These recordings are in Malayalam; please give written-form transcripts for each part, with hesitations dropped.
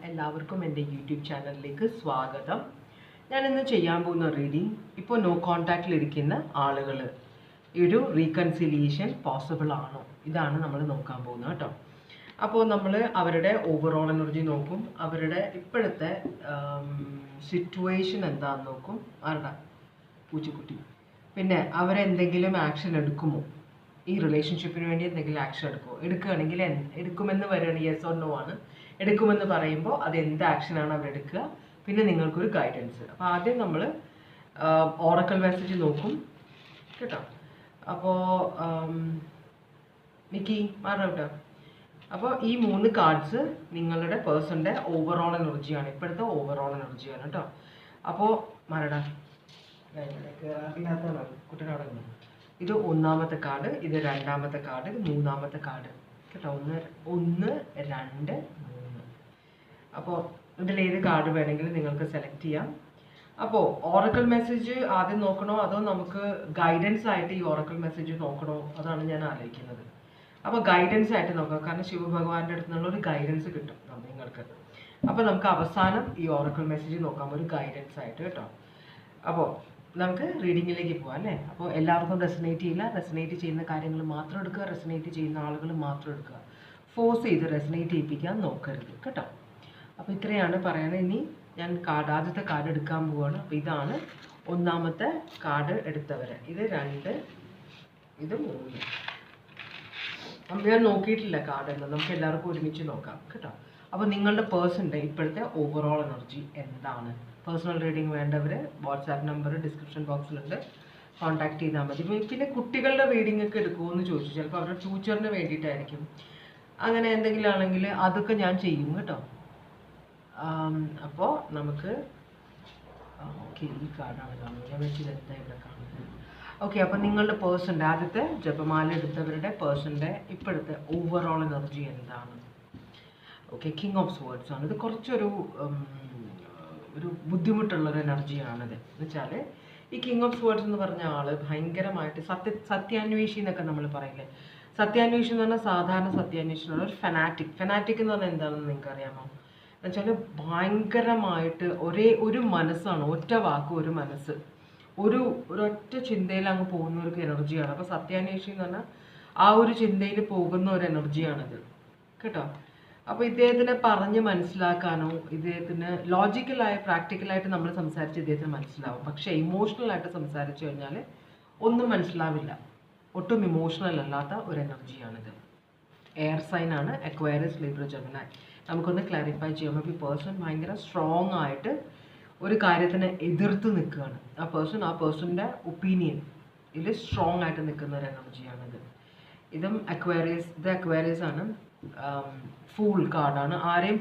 എല്ലാവർക്കും എൻ്റെ യൂട്യൂബ് ചാനലിലേക്ക് സ്വാഗതം. ഞാനിന്ന് ചെയ്യാൻ പോകുന്ന റീഡിങ്, ഇപ്പോൾ നോ കോൺടാക്റ്റിലിരിക്കുന്ന ആളുകൾ ഈ ഒരു റീകൺസിലിയേഷൻ പോസിബിൾ ആണോ, ഇതാണ് നമ്മൾ നോക്കാൻ പോകുന്നത് കേട്ടോ. അപ്പോൾ നമ്മൾ അവരുടെ ഓവറോൾ എനർജി നോക്കും, അവരുടെ ഇപ്പോഴത്തെ സിറ്റുവേഷൻ എന്താണെന്ന് നോക്കും. ആരുടെ പൂച്ചക്കുട്ടി, പിന്നെ അവരെന്തെങ്കിലും ആക്ഷൻ എടുക്കുമോ, ഈ റിലേഷൻഷിപ്പിന് വേണ്ടി എന്തെങ്കിലും ആക്ഷൻ എടുക്കുകയാണെങ്കിൽ എടുക്കുമെന്ന് വരികയാണ് യെസ് ഓർ നോ ആണ്. എടുക്കുമെന്ന് പറയുമ്പോൾ അത് എന്ത് ആക്ഷനാണ് അവരെടുക്കുക, പിന്നെ നിങ്ങൾക്കൊരു ഗൈഡൻസ്. അപ്പോൾ ആദ്യം നമ്മൾ ഓറക്കൽ മെസ്സേജ് നോക്കും കേട്ടോ. അപ്പോൾ നിക്കി മാറട്ടോ. അപ്പോൾ ഈ 3 കാർഡ്സ് നിങ്ങളുടെ പേഴ്സണിൻ്റെ ഓവറോൾ എനർജിയാണ്, ഇപ്പോഴത്തെ ഓവറോൾ എനർജിയാണ് കേട്ടോ. അപ്പോൾ മാറടാ കുട്ടനോടെ. ഇത് 1ാമത്തെ കാർഡ്, ഇത് 2ാമത്തെ കാർഡ്, ഇത് 3ാമത്തെ കാർഡ് കേട്ടോ. 1 2 3. അപ്പോൾ ഇതിലേത് കാർഡ് വേണമെങ്കിലും നിങ്ങൾക്ക് സെലക്ട് ചെയ്യാം. അപ്പോൾ ഓറക്കൽ മെസ്സേജ് ആദ്യം നോക്കണോ അതോ നമുക്ക് ഗൈഡൻസ് ആയിട്ട് ഈ ഓറക്കൽ മെസ്സേജ് നോക്കണോ, അതാണ് ഞാൻ ആലോചിക്കുന്നത്. അപ്പോൾ ഗൈഡൻസ് ആയിട്ട് നോക്കാം, കാരണം ശിവഭഗവാന്റെ അടുത്ത് നിന്നുള്ള ഒരു ഗൈഡൻസ് കിട്ടും നിങ്ങൾക്ക്. അപ്പോൾ നമുക്ക് അവസാനം ഈ ഓറക്കൽ മെസ്സേജ് നോക്കാം, ഒരു ഗൈഡൻസ് ആയിട്ട് കേട്ടോ. അപ്പോൾ നമുക്ക് റീഡിങ്ങിലേക്ക് പോകാം അല്ലേ. അപ്പോൾ എല്ലാവർക്കും റെസനേറ്റ് ചെയ്യില്ല, റെസനേറ്റ് ചെയ്യുന്ന കാര്യങ്ങൾ മാത്രം എടുക്കുക, റെസനേറ്റ് ചെയ്യുന്ന ആളുകൾ മാത്രം എടുക്കുക. ഫോഴ്സ് ചെയ്ത് റെസനേറ്റ് ചെയ്യിപ്പിക്കാൻ നോക്കരുത് കേട്ടോ. അപ്പോൾ ഇത്രയാണ് പറയാനുള്ളത്. ഇനി ഞാൻ ആദ്യത്തെ കാർഡ് എടുക്കാൻ പോവുകയാണ്. അപ്പോൾ ഇതാണ് 1ാമത്തെ കാർഡ് എടുത്തവർ. ഇത് 2, ഇത് 3. അപ്പം ഞാൻ നോക്കിയിട്ടില്ല കാർഡ് എന്ന്, നമുക്ക് എല്ലാവർക്കും ഒരുമിച്ച് നോക്കാം കേട്ടോ. അപ്പോൾ നിങ്ങളുടെ പേഴ്സണിൻ്റെ ഇപ്പോഴത്തെ ഓവറോൾ എനർജി എന്താണ്? പേഴ്സണൽ റീഡിങ് വേണ്ടവർ വാട്സാപ്പ് നമ്പർ ഡിസ്ക്രിപ്ഷൻ ബോക്സിലുണ്ട്, കോൺടാക്ട് ചെയ്താൽ മതി. പിന്നെ കുട്ടികളുടെ റീഡിംഗ് ഒക്കെ എടുക്കുമോ എന്ന് ചോദിച്ചു, ചിലപ്പോൾ അവരുടെ ഫ്യൂച്ചറിന് വേണ്ടിയിട്ടായിരിക്കും. അങ്ങനെ എന്തെങ്കിലും ആണെങ്കിൽ അതൊക്കെ ഞാൻ ചെയ്യും കേട്ടോ. അപ്പോൾ നമുക്ക് ഓക്കെ, ഈ കാർഡാണ് കാണുന്നത്, ഞാൻ വെച്ച് ഇതെന്താ ഇവിടെ കാണുന്നത്. ഓക്കെ, അപ്പോൾ നിങ്ങളുടെ പേഴ്സണിൻ്റെ ആദ്യത്തെ ജപമാല എടുത്തവരുടെ പേഴ്സണിൻ്റെ ഇപ്പോഴത്തെ ഓവറോൾ എനർജി എന്താണ്? ഓക്കെ, കിങ് ഓഫ് സ്വേർഡ്സ് ആണ്. ഇത് കുറച്ചൊരു ബുദ്ധിമുട്ടുള്ളൊരു എനർജിയാണിത്. എന്ന് വെച്ചാൽ ഈ കിങ് ഓഫ് സ്വേർഡ്സ് എന്ന് പറഞ്ഞ ആൾ ഭയങ്കരമായിട്ട് സത്യാന്വേഷി എന്നൊക്കെ നമ്മൾ പറയില്ലേ. സത്യാന്വേഷി എന്ന് പറഞ്ഞാൽ സാധാരണ സത്യാന്വേഷണം, ഒരു ഫെനാറ്റിക് എന്ന് പറഞ്ഞാൽ എന്താണെന്ന് നിങ്ങൾക്ക് അറിയാമോ? എന്നുവെച്ചാൽ ഭയങ്കരമായിട്ട് ഒരു മനസ്സാണ്, ഒറ്റ വാക്ക്, ഒരു മനസ്സ്, ഒരൊറ്റ ചിന്തയിൽ അങ്ങ് പോകുന്ന ഒരു എനർജിയാണ്. അപ്പോൾ സത്യാന്വേഷി എന്ന് പറഞ്ഞാൽ ആ ഒരു ചിന്തയിൽ പോകുന്ന ഒരു എനർജിയാണിത് കേട്ടോ. അപ്പോൾ ഇദ്ദേഹത്തിനെ പറഞ്ഞ് മനസ്സിലാക്കാനോ, ഇദ്ദേഹത്തിന് പ്രാക്ടിക്കലായിട്ട് നമ്മൾ സംസാരിച്ച് ഇദ്ദേഹത്തിന് മനസ്സിലാവും. പക്ഷേ ഇമോഷണലായിട്ട് സംസാരിച്ചു കഴിഞ്ഞാൽ ഒന്നും മനസ്സിലാവില്ല. ഒട്ടും ഇമോഷണൽ അല്ലാത്ത ഒരു എനർജിയാണിത്. എയർ സൈൻ ആണ്, അക്വേറിയസ്, ലിബ്ര, ജെമിനി. നമുക്കൊന്ന് ക്ലാരിഫൈ ചെയ്യാം. അപ്പോൾ ഈ പേഴ്സൺ ഭയങ്കര സ്ട്രോങ് ആയിട്ട് ഒരു കാര്യത്തിനെ എതിർത്ത് നിൽക്കുകയാണ്. ആ പേഴ്സണിൻ്റെ ഒപ്പീനിയൻ ഇതിൽ സ്ട്രോങ് ആയിട്ട് നിൽക്കുന്ന ഒരു എനർജിയാണിത്. ഇതും അക്വേറിയസ് ആണ്. ഫൂൾ കാർഡാണ്. ആരെയും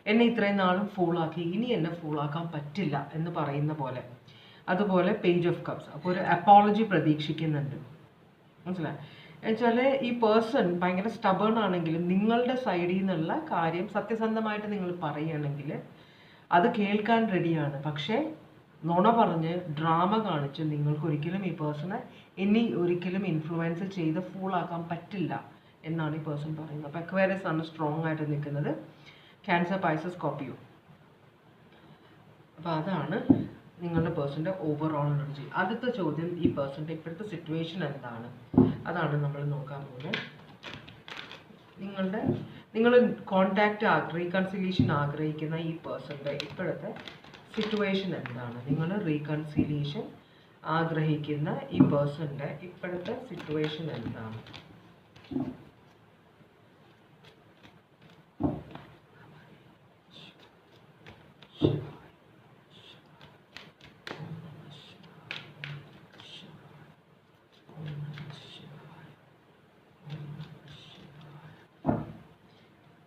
എന്നെ ഇത്രയും നാളും ഫൂളാക്കി, ഇനി എന്നെ ഫൂളാക്കാൻ പറ്റില്ല എന്ന് പറയുന്ന പോലെ. അതുപോലെ പേജ് ഓഫ് കപ്സ്. അപ്പോൾ ഒരു അപ്പോളജി പ്രതീക്ഷിക്കുന്നുണ്ട്, മനസ്സിലായി? എന്നുവെച്ചാൽ ഈ പേഴ്സൺ ഭയങ്കര സ്റ്റബേൺ ആണെങ്കിലും നിങ്ങളുടെ സൈഡിൽ നിന്നുള്ള കാര്യം സത്യസന്ധമായിട്ട് നിങ്ങൾ പറയുകയാണെങ്കിൽ അത് കേൾക്കാൻ റെഡിയാണ്. പക്ഷേ നുണ പറഞ്ഞ് ഡ്രാമ കാണിച്ച് നിങ്ങൾക്ക് ഒരിക്കലും ഈ പേഴ്സണെ ഇനി ഒരിക്കലും ഇൻഫ്ലുവൻസ് ചെയ്ത് ഫൂളാക്കാൻ പറ്റില്ല എന്നാണ് ഈ പേഴ്സൺ പറയുന്നത്. അപ്പോൾ അക്വേറിയസ് ആണ് സ്ട്രോങ് ആയിട്ട് നിൽക്കുന്നത്. Cancer, Pisces, Scorpio. അപ്പോൾ അതാണ് നിങ്ങളുടെ പേഴ്സണിൻ്റെ ഓവറോൾ എനർജി. അടുത്ത ചോദ്യം, ഈ പേഴ്സണിൻ്റെ ഇപ്പോഴത്തെ സിറ്റുവേഷൻ എന്താണ്, അതാണ് നമ്മൾ നോക്കാൻ പോകുന്നത്. നിങ്ങൾ റീകൺസിലിയേഷൻ ആഗ്രഹിക്കുന്ന ഈ പേഴ്സണിൻ്റെ ഇപ്പോഴത്തെ സിറ്റുവേഷൻ എന്താണ്? നിങ്ങൾ റീകൺസിലിയേഷൻ ആഗ്രഹിക്കുന്ന ഈ പേഴ്സണിൻ്റെ ഇപ്പോഴത്തെ സിറ്റുവേഷൻ എന്താണ്?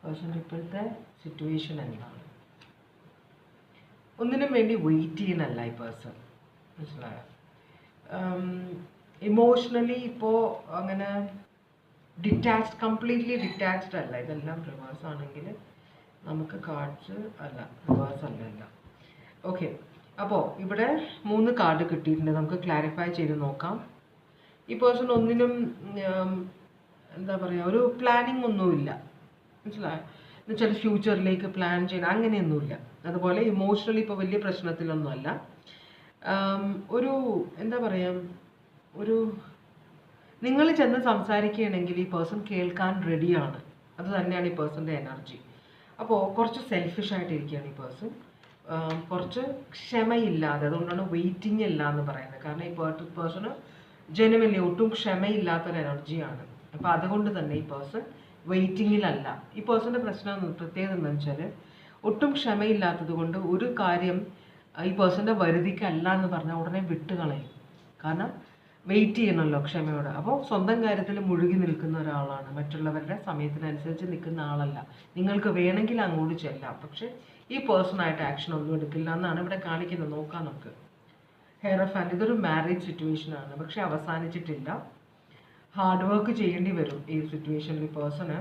പേഴ്സണിൻ്റെ ഇപ്പോഴത്തെ സിറ്റുവേഷൻ എന്താണ്? ഒന്നിനും വേണ്ടി വെയിറ്റ് ചെയ്യുന്നല്ല ഈ പേഴ്സൺ, മനസ്സിലായോ? ഇമോഷണലി ഇപ്പോൾ അങ്ങനെ കംപ്ലീറ്റ്ലി ഡിറ്റാച്ച്ഡ് അല്ല. ഇതെല്ലാം റിവേഴ്സ് ആണെങ്കിൽ നമുക്ക് കാർഡ്സ് അല്ല, റിവേഴ്സ് അല്ല. ഓക്കെ, അപ്പോൾ ഇവിടെ 3 കാർഡ് കിട്ടിയിട്ടുണ്ട്. നമുക്ക് ക്ലാരിഫൈ ചെയ്ത് നോക്കാം. ഈ പേഴ്സൺ ഒന്നിനും എന്താ പറയുക, ഒരു പ്ലാനിങ് ഒന്നുമില്ല, മനസ്സിലായോ? എന്നുവെച്ചാൽ ഫ്യൂച്ചറിലേക്ക് പ്ലാൻ ചെയ്യണം അങ്ങനെയൊന്നുമില്ല. അതുപോലെ ഇമോഷണലി ഇപ്പോൾ വലിയ പ്രശ്നത്തിലൊന്നുമല്ല. ഒരു എന്താ പറയുക, ഒരു നിങ്ങൾ ചെന്ന് സംസാരിക്കുകയാണെങ്കിൽ ഈ പേഴ്സൺ കേൾക്കാൻ റെഡിയാണ്. അത് തന്നെയാണ് ഈ പേഴ്സൻ്റെ എനർജി. അപ്പോൾ കുറച്ച് സെൽഫിഷ് ആയിട്ടിരിക്കുകയാണ് ഈ പേഴ്സൺ, കുറച്ച് ക്ഷമയില്ലാതെ, അതുകൊണ്ടാണ് വെയിറ്റിംഗ് ഇല്ല എന്ന് പറയുന്നത്. കാരണം ഈ പേഴ്സണ് ജെനുവൻലി ഒട്ടും ക്ഷമയില്ലാത്തൊരു എനർജിയാണ്. അപ്പോൾ അതുകൊണ്ട് തന്നെ ഈ പേഴ്സൺ വെയിറ്റിങ്ങിലല്ല. ഈ പേഴ്സൻ്റെ പ്രശ്നം പ്രത്യേകത എന്താണെന്ന് വെച്ചാൽ ഒട്ടും ക്ഷമയില്ലാത്തത് കൊണ്ട് ഒരു കാര്യം ഈ പേഴ്സൻ്റെ വരുതിക്കല്ല എന്ന് പറഞ്ഞാൽ ഉടനെ വിട്ടുകളയും. കാരണം വെയിറ്റ് ചെയ്യണമല്ലോ ക്ഷമയോടെ. അപ്പോൾ സ്വന്തം കാര്യത്തിൽ മുഴുകി നിൽക്കുന്ന ഒരാളാണ്, മറ്റുള്ളവരുടെ സമയത്തിനനുസരിച്ച് നിൽക്കുന്ന ആളല്ല. നിങ്ങൾക്ക് വേണമെങ്കിൽ അങ്ങോട്ട് ചെല്ലാം, പക്ഷേ ഈ പേഴ്സണായിട്ട് ആക്ഷൻ ഒന്നും എടുക്കില്ല എന്നാണ് ഇവിടെ കാണിക്കുന്നത്. നോക്കാം നമുക്ക്. ഹെയർ ഓഫ് ഹാൻഡ്, ഇതൊരു മാരേജ് സിറ്റുവേഷനാണ്, പക്ഷെ അവസാനിച്ചിട്ടില്ല. ഹാർഡ് വർക്ക് ചെയ്യേണ്ടി വരും ഈ സിറ്റുവേഷനിൽ പേഴ്സണ്.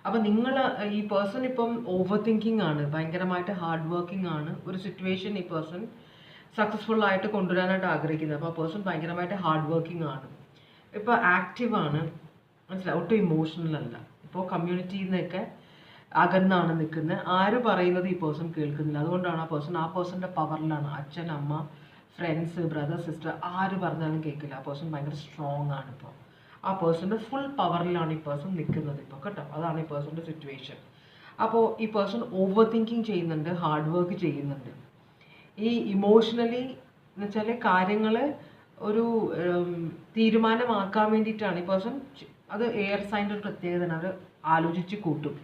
അപ്പം നിങ്ങൾ ഈ പേഴ്സൺ ഇപ്പം ഓവർ തിങ്കിങ് ആണ്, ഭയങ്കരമായിട്ട് ഹാർഡ് വർക്കിംഗ് ആണ്. ഒരു സിറ്റുവേഷൻ ഈ പേഴ്സൺ സക്സസ്ഫുൾ ആയിട്ട് കൊണ്ടുവരാനായിട്ട് ആഗ്രഹിക്കുന്നത്. അപ്പോൾ ആ പേഴ്സൺ ഭയങ്കരമായിട്ട് ഹാർഡ് വർക്കിംഗ് ആണ്, ഇപ്പോൾ ആക്റ്റീവാണ്, മനസ്സിലായി, ഒട്ടും ഇമോഷണൽ അല്ല. ഇപ്പോൾ കമ്മ്യൂണിറ്റിയിൽ നിന്നൊക്കെ അകന്നാണ് നിൽക്കുന്നത്. ആര് പറയുന്നത് ഈ പേഴ്സൺ കേൾക്കുന്നില്ല. അതുകൊണ്ടാണ് ആ പേഴ്സൻ്റെ പവറിലാണ്. അച്ഛൻ, അമ്മ, ഫ്രണ്ട്സ്, ബ്രദർ, സിസ്റ്റർ ആര് പറഞ്ഞാലും കേൾക്കില്ല. ആ പേഴ്സൺ ഭയങ്കര സ്ട്രോങ് ആണ്. ഇപ്പോൾ ആ പേഴ്സൻ്റെ ഫുൾ പവറിലാണ് ഈ പേഴ്സൺ നിൽക്കുന്നത് ഇപ്പോൾ, കേട്ടോ. അതാണ് ഈ പേഴ്സൻ്റെ സിറ്റുവേഷൻ. അപ്പോൾ ഈ പേഴ്സൺ ഓവർ തിങ്കിങ് ചെയ്യുന്നുണ്ട്, ഹാർഡ് വർക്ക് ചെയ്യുന്നുണ്ട്. ഈ ഇമോഷണലി എന്ന് വെച്ചാൽ കാര്യങ്ങൾ ഒരു തീരുമാനമാക്കാൻ വേണ്ടിയിട്ടാണ് ഈ പേഴ്സൺ. അത് എയർ സൈൻ്റെ ഒരു പ്രത്യേകതയാണ്, അവർ ആലോചിച്ച് കൂട്ടും,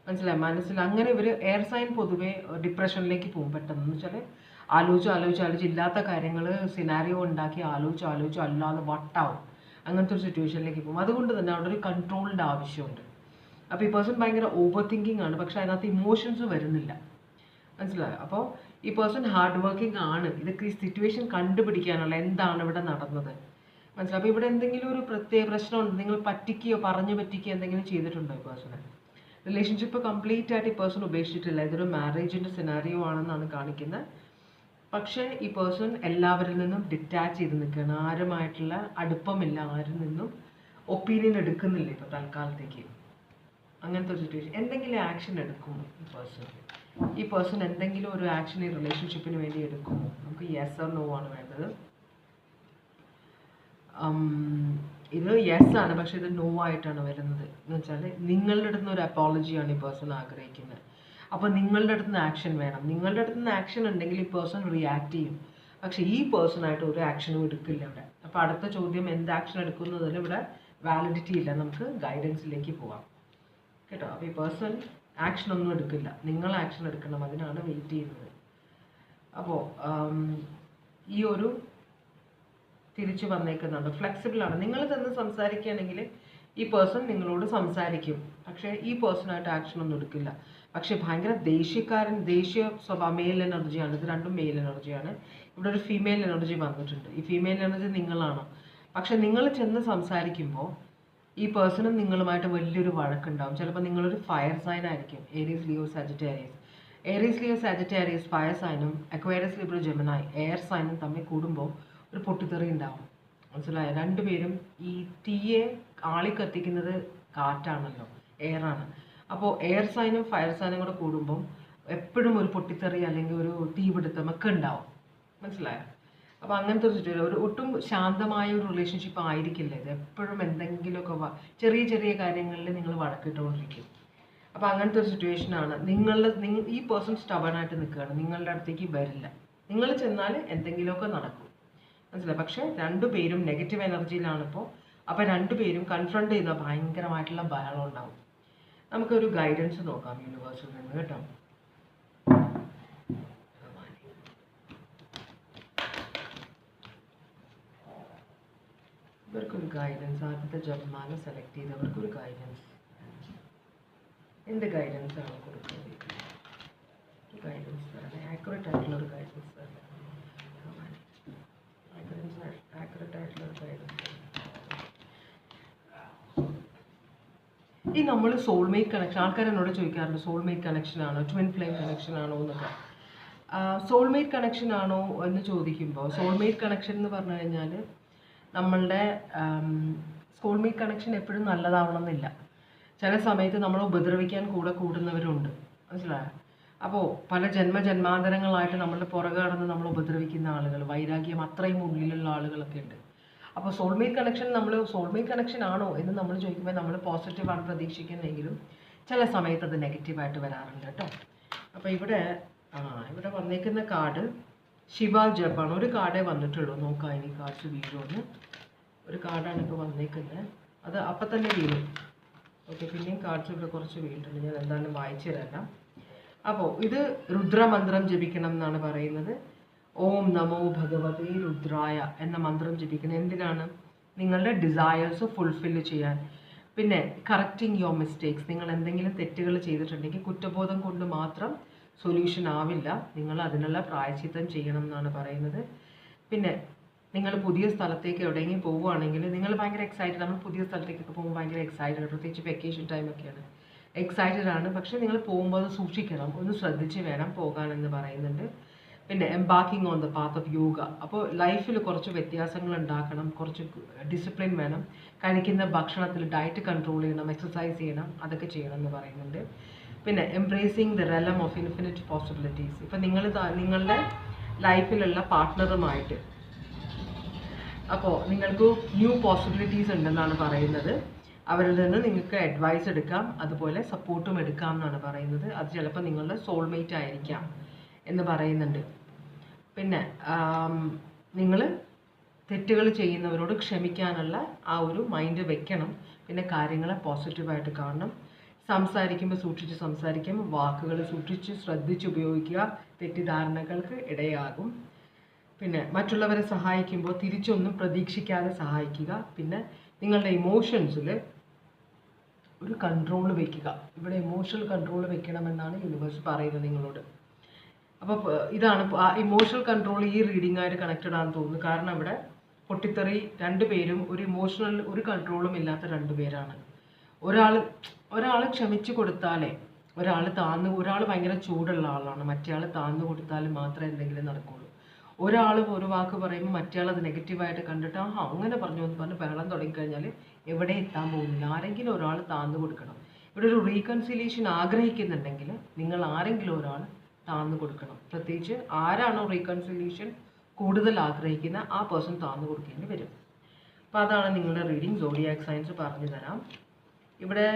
മനസ്സിലായി. അങ്ങനെ ഇവർ എയർ സൈൻ പൊതുവേ ഡിപ്രഷനിലേക്ക് പോകും പെട്ടെന്ന്. എന്ന് വെച്ചാൽ ആലോചിച്ച് ഇല്ലാത്ത കാര്യങ്ങൾ സിനാരിയോ ഉണ്ടാക്കി ആലോചിച്ച് അല്ലാതെ വട്ടാവും. അങ്ങനത്തെ ഒരു സിറ്റുവേഷനിലേക്ക് പോകും. അതുകൊണ്ട് തന്നെ അവിടെ ഒരു കൺട്രോളിൻ്റെ ആവശ്യമുണ്ട്. അപ്പോൾ ഈ പേഴ്സൺ ഭയങ്കര ഓവർ തിങ്കിങ് ആണ്, പക്ഷേ അതിനകത്ത് ഇമോഷൻസ് വരുന്നില്ല, മനസ്സിലായോ. അപ്പോൾ ഈ പേഴ്സൺ ഹാർഡ് വർക്കിംഗ് ആണ്. ഇതൊക്കെ ഈ സിറ്റുവേഷൻ കണ്ടുപിടിക്കാനുള്ള എന്താണ് ഇവിടെ നടന്നത്, മനസ്സിലായി. അപ്പോൾ ഇവിടെ എന്തെങ്കിലും ഒരു പ്രത്യേക പ്രശ്നമുണ്ട്, നിങ്ങൾ പറ്റിക്കുകയോ പറഞ്ഞു പറ്റിക്കുകയോ എന്തെങ്കിലും ചെയ്തിട്ടുണ്ടോ ഈ പേഴ്സണ്. റിലേഷൻഷിപ്പ് കംപ്ലീറ്റ് ആയിട്ട് ഈ പേഴ്സൺ ഉപേക്ഷിച്ചിട്ടില്ല. ഇതൊരു മാരേജിൻ്റെ സിനാരിയോ ആണെന്നാണ് കാണിക്കുന്നത്. പക്ഷേ ഈ പേഴ്സൺ എല്ലാവരിൽ നിന്നും ഡിറ്റാച്ച് ചെയ്ത് നിൽക്കുകയാണ്. ആരുമായിട്ടുള്ള അടുപ്പമില്ല, ആരിൽ നിന്നും ഒപ്പീനിയൻ എടുക്കുന്നില്ല ഇപ്പോൾ തൽക്കാലത്തേക്ക്. അങ്ങനത്തെ ഒരു സിറ്റുവേഷൻ. എന്തെങ്കിലും ആക്ഷൻ എടുക്കുമോ ഈ പേഴ്സൺ എന്തെങ്കിലും ഒരു ആക്ഷൻ ഈ റിലേഷൻഷിപ്പിന് വേണ്ടി എടുക്കുമോ? നമുക്ക് യെസ് ഓർ നോ ആണ് വേണ്ടത്. ഇത് യെസ് ആണ്, പക്ഷെ ഇത് നോ ആയിട്ടാണ് വരുന്നത്. എന്ന് വെച്ചാൽ നിങ്ങളുടെ അടുത്ത് നിന്ന് ഒരു അപ്പോളജിയാണ് ഈ പേഴ്സൺ ആഗ്രഹിക്കുന്നത്. അപ്പോൾ നിങ്ങളുടെ അടുത്ത് നിന്ന് ആക്ഷൻ വേണം. നിങ്ങളുടെ അടുത്ത് നിന്ന് ആക്ഷൻ ഉണ്ടെങ്കിൽ ഈ പേഴ്സൺ റിയാക്ട് ചെയ്യും, പക്ഷേ ഈ പേഴ്സണായിട്ട് ഒരു ആക്ഷനും എടുക്കില്ല ഇവിടെ. അപ്പോൾ അടുത്ത ചോദ്യം, എന്ത് ആക്ഷൻ എടുക്കുന്നതിൽ ഇവിടെ വാലിഡിറ്റി ഇല്ല. നമുക്ക് ഗൈഡൻസിലേക്ക് പോവാം, കേട്ടോ. അപ്പോൾ ഈ പേഴ്സൺ ആക്ഷൻ ഒന്നും എടുക്കില്ല, നിങ്ങൾ ആക്ഷൻ എടുക്കണം, അതിനാണ് വെയിറ്റ് ചെയ്യുന്നത്. അപ്പോൾ ഈ ഒരു തിരിച്ചു വന്നേക്കുന്നുണ്ട്, ഫ്ലെക്സിബിളാണ്. നിങ്ങൾ തന്നെ സംസാരിക്കുകയാണെങ്കിൽ ഈ പേഴ്സൺ നിങ്ങളോട് സംസാരിക്കും, പക്ഷേ ഈ പേഴ്സണായിട്ട് ആക്ഷൻ ഒന്നും എടുക്കില്ല. പക്ഷേ ഭയങ്കര ദേഷ്യ സ്വഭാവം, മെയിൽ എനർജിയാണ്. ഇത് രണ്ടും മെയിൽ എനർജിയാണ്. ഇവിടെ ഒരു ഫീമെയിൽ എനർജി വന്നിട്ടുണ്ട്. ഈ ഫീമെയിൽ എനർജി നിങ്ങളാണ്. പക്ഷെ നിങ്ങൾ ചെന്ന് സംസാരിക്കുമ്പോൾ ഈ പേഴ്സണും നിങ്ങളുമായിട്ട് വലിയൊരു വഴക്കുണ്ടാവും. ചിലപ്പോൾ നിങ്ങളൊരു ഫയർ സൈൻ ആയിരിക്കും, Aries, Leo, Sagittarius. Aries, Leo, Sagittarius fire സൈനും അക്വേറിയസ്, ലിബ്ര, ജെമിനായി എയർ സൈനും തമ്മിൽ കൂടുമ്പോൾ ഒരു പൊട്ടിത്തെറി ഉണ്ടാവും, മനസ്സിലായോ. രണ്ടുപേരും ഈ തീയെ ആളി കത്തിക്കുന്നത് കാറ്റാണല്ലോ, എയറാണ്. അപ്പോൾ എയർ സൈനും ഫയർ സൈനും കൂടെ കൂടുമ്പം എപ്പോഴും ഒരു പൊട്ടിത്തെറി അല്ലെങ്കിൽ ഒരു തീപിടുത്തം ഒക്കെ ഉണ്ടാവും, മനസ്സിലായോ. അപ്പോൾ അങ്ങനത്തെ ഒരു സിറ്റുവേഷൻ, ഒരു ഒട്ടും ശാന്തമായ ഒരു റിലേഷൻഷിപ്പ് ആയിരിക്കില്ല ഇത്. എപ്പോഴും എന്തെങ്കിലുമൊക്കെ ചെറിയ കാര്യങ്ങളിൽ നിങ്ങൾ വഴക്കിട്ടുകൊണ്ടിരിക്കും. അപ്പോൾ അങ്ങനത്തെ ഒരു സിറ്റുവേഷനാണ്. ഈ പേഴ്സൺ സ്റ്റബണായിട്ട് നിൽക്കുകയാണ്, നിങ്ങളുടെ അടുത്തേക്ക് വരില്ല. നിങ്ങൾ ചെന്നാൽ എന്തെങ്കിലുമൊക്കെ നടക്കും, മനസ്സിലായി. പക്ഷേ രണ്ടുപേരും നെഗറ്റീവ് എനർജിയിലാണിപ്പോൾ. അപ്പോൾ രണ്ടുപേരും കൺഫ്രണ്ട് ചെയ്യുന്ന ഭയങ്കരമായിട്ടുള്ള ബഹളം ഉണ്ടാവും. നമുക്കൊരു ഗൈഡൻസ് നോക്കാം യൂണിവേഴ്സിൽ നിന്ന്, കേട്ടോ. ഇവർക്കൊരു ഗൈഡൻസ്, ആദ്യത്തെ ജപമാല സെലക്ട് ചെയ്തവർക്കൊരു ഗൈഡൻസ്, എന്ത് ഗൈഡൻസ് ആണ് കൊടുക്കുന്നത്? ഗൈഡൻസ് തരാം, ആക്യുറേറ്റ് ആയിട്ടുള്ള ഒരു ഗൈഡൻസ് തരാം. ആക്യുറേറ്റ് ആയിട്ടുള്ള ഒരു ഗൈഡൻസ്. ഈ നമ്മൾ സോൾമേറ്റ് കണക്ഷൻ, ആൾക്കാർ എന്നോട് ചോദിക്കാറുണ്ട്, സോൾമേറ്റ് കണക്ഷൻ ആണോ, ട്വിൻ ഫ്ലെയിം കണക്ഷൻ ആണോ എന്നൊക്കെ. സോൾമേറ്റ് കണക്ഷൻ ആണോ എന്ന് ചോദിക്കുമ്പോൾ, സോൾമേറ്റ് കണക്ഷൻ എന്ന് പറഞ്ഞു കഴിഞ്ഞാൽ നമ്മളുടെ സോൾമേറ്റ് കണക്ഷൻ എപ്പോഴും നല്ലതാവണം എന്നില്ല. ചില സമയത്ത് നമ്മളെ ഉപദ്രവിക്കാൻ കൂടെ കൂടുന്നവരുണ്ട്. മനസ്സിലായോ? അപ്പോൾ പല ജന്മജന്മാന്തരങ്ങളായിട്ട് നമ്മളുടെ പുറകെ നടന്ന് നമ്മൾ ഉപദ്രവിക്കുന്ന ആളുകൾ, വൈരാഗ്യം അത്രയും ഉള്ളിലുള്ള ആളുകളൊക്കെ ഉണ്ട്. അപ്പോൾ സോൾമേറ്റ് കണക്ഷൻ ആണോ എന്ന് നമ്മൾ ചോദിക്കുമ്പോൾ നമ്മൾ പോസിറ്റീവാണ് പ്രതീക്ഷിക്കുന്നതെങ്കിലും ചില സമയത്ത് അത് നെഗറ്റീവായിട്ട് വരാറുണ്ട് കേട്ടോ. അപ്പോൾ ഇവിടെ വന്നേക്കുന്ന കാർഡ് ശിവ ജപ്പാണ്. ഒരു കാർഡേ വന്നിട്ടുള്ളൂ. നോക്കാം ഇനി കാർഡ്സ് വീഴുമെന്ന്. ഒരു കാർഡാണ് ഇപ്പോൾ വന്നേക്കുന്നത്. അത് അപ്പം തന്നെ വീഴും. ഓക്കെ, പിന്നെയും കാർഡ്സ് ഇവിടെ കുറച്ച് വീണിട്ടുണ്ട്. ഞാൻ എന്തായാലും വായിച്ചു തരാം. അപ്പോൾ ഇത് രുദ്രമന്ത്രം ജപിക്കണം എന്നാണ് പറയുന്നത്. ഓം നമോ ഭഗവതേ രുദ്രായ എന്ന മന്ത്രം ജപിക്കുന്നത് എന്തിനാണ്? നിങ്ങളുടെ ഡിസയേഴ്സ് ഫുൾഫില്ല് ചെയ്യാൻ. പിന്നെ കറക്റ്റിംഗ് യുവർ മിസ്റ്റേക്സ്. നിങ്ങൾ എന്തെങ്കിലും തെറ്റുകൾ ചെയ്തിട്ടുണ്ടെങ്കിൽ കുറ്റബോധം കൊണ്ട് മാത്രം സൊല്യൂഷൻ ആവില്ല. നിങ്ങൾ അതിനുള്ള പ്രായശ്ചിത്തം ചെയ്യണം എന്നാണ് പറയുന്നത്. പിന്നെ നിങ്ങൾ പുതിയ സ്ഥലത്തേക്ക് എവിടെയെങ്കിലും പോവുകയാണെങ്കിൽ നിങ്ങൾ ഭയങ്കര എക്സൈറ്റഡ്. നമ്മൾ പുതിയ സ്ഥലത്തേക്കൊക്കെ പോകുമ്പോൾ ഭയങ്കര എക്സൈറ്റഡ്, പ്രത്യേകിച്ച് വെക്കേഷൻ ടൈമൊക്കെയാണ്. എക്സൈറ്റഡ് ആണ്. പക്ഷേ നിങ്ങൾ പോകുമ്പോൾ അത് സൂക്ഷിക്കണം, ഒന്ന് ശ്രദ്ധിച്ച് വേണം പോകാനെന്ന് പറയുന്നുണ്ട്. പിന്നെ embarking on the path of yoga. അപ്പോൾ ലൈഫിൽ കുറച്ച് വ്യത്യാസങ്ങൾ ഉണ്ടാക്കണം, കുറച്ച് ഡിസിപ്ലിൻ വേണം. കഴിക്കുന്ന ഭക്ഷണത്തിൽ ഡയറ്റ് കൺട്രോൾ ചെയ്യണം, എക്സസൈസ് ചെയ്യണം, അതൊക്കെ ചെയ്യണം എന്ന് പറയുന്നുണ്ട്. പിന്നെ embracing the realm of infinite possibilities. ഇപ്പം നിങ്ങളുടെ ലൈഫിലുള്ള പാർട്ട്ണറുമായിട്ട് അപ്പോൾ നിങ്ങൾക്ക് ന്യൂ പോസിബിലിറ്റീസ് ഉണ്ടെന്നാണ് പറയുന്നത്. അവരിൽ നിന്ന് നിങ്ങൾക്ക് അഡ്വൈസ് എടുക്കാം, അതുപോലെ സപ്പോർട്ടും എടുക്കാം എന്നാണ് പറയുന്നത്. അത് ചിലപ്പോൾ നിങ്ങളുടെ സോൾമേറ്റ് ആയിരിക്കാം എന്ന് പറയുന്നുണ്ട്. പിന്നെ നിങ്ങൾ തെറ്റുകൾ ചെയ്യുന്നവരോട് ക്ഷമിക്കാനുള്ള ആ ഒരു മൈൻഡ് വെക്കണം. പിന്നെ കാര്യങ്ങളെ പോസിറ്റീവായിട്ട് കാണണം. സംസാരിക്കുമ്പോൾ സൂക്ഷിച്ച് സംസാരിക്കും, വാക്കുകൾ സൂക്ഷിച്ച് ശ്രദ്ധിച്ച് ഉപയോഗിക്കുക, തെറ്റിദ്ധാരണകൾക്ക് ഇടയാകും. പിന്നെ മറ്റുള്ളവരെ സഹായിക്കുമ്പോൾ തിരിച്ചൊന്നും പ്രതീക്ഷിക്കാതെ സഹായിക്കുക. പിന്നെ നിങ്ങളുടെ ഇമോഷൻസിൽ ഒരു കൺട്രോൾ വയ്ക്കുക. ഇവിടെ ഇമോഷണൽ കൺട്രോൾ വെക്കണമെന്നാണ് യൂണിവേഴ്സ് പറയുന്നത് നിങ്ങളോട്. അപ്പോൾ ഇതാണ് ആ ഇമോഷണൽ കൺട്രോൾ ഈ റീഡിങ്ങായിട്ട് കണക്റ്റഡ് ആണെന്ന് തോന്നുന്നു. കാരണം ഇവിടെ പൊട്ടിത്തെറി, രണ്ടുപേരും ഒരു കൺട്രോളും ഇല്ലാത്ത രണ്ടുപേരാണ്. ഒരാൾ ക്ഷമിച്ചു കൊടുത്താലേ ഒരാൾ ഭയങ്കര ചൂടുള്ള ആളാണ്, മറ്റേ ആൾ താന്നു കൊടുത്താൽ മാത്രമേ എന്തെങ്കിലും നടക്കുള്ളൂ. ഒരാൾ ഒരു വാക്ക് പറയുമ്പോൾ മറ്റേ ആൾ അത് നെഗറ്റീവായിട്ട് കണ്ടിട്ട് അങ്ങനെ പറഞ്ഞു എന്ന് പറഞ്ഞ് ബഹളം തുടങ്ങിക്കഴിഞ്ഞാൽ എവിടെ എത്താൻ പോകുന്നില്ല. ആരെങ്കിലും ഒരാൾ താന്നു കൊടുക്കണം. ഇവിടെ ഒരു റീകൺസിലിയേഷൻ ആഗ്രഹിക്കുന്നുണ്ടെങ്കിൽ നിങ്ങൾ ആരെങ്കിലും ഒരാൾ താന്നു കൊടുക്കണം. പ്രത്യേകിച്ച് ആരാണോ റീകൺസിലിയേഷൻ കൂടുതൽ ആഗ്രഹിക്കുന്ന ആ പേഴ്സൺ താന്നു കൊടുക്കേണ്ടി വരും. അപ്പോൾ അതാണ് നിങ്ങളുടെ റീഡിങ്. സോഡിയാക് സയൻസ് പറഞ്ഞു തരാം. ഇവിടെ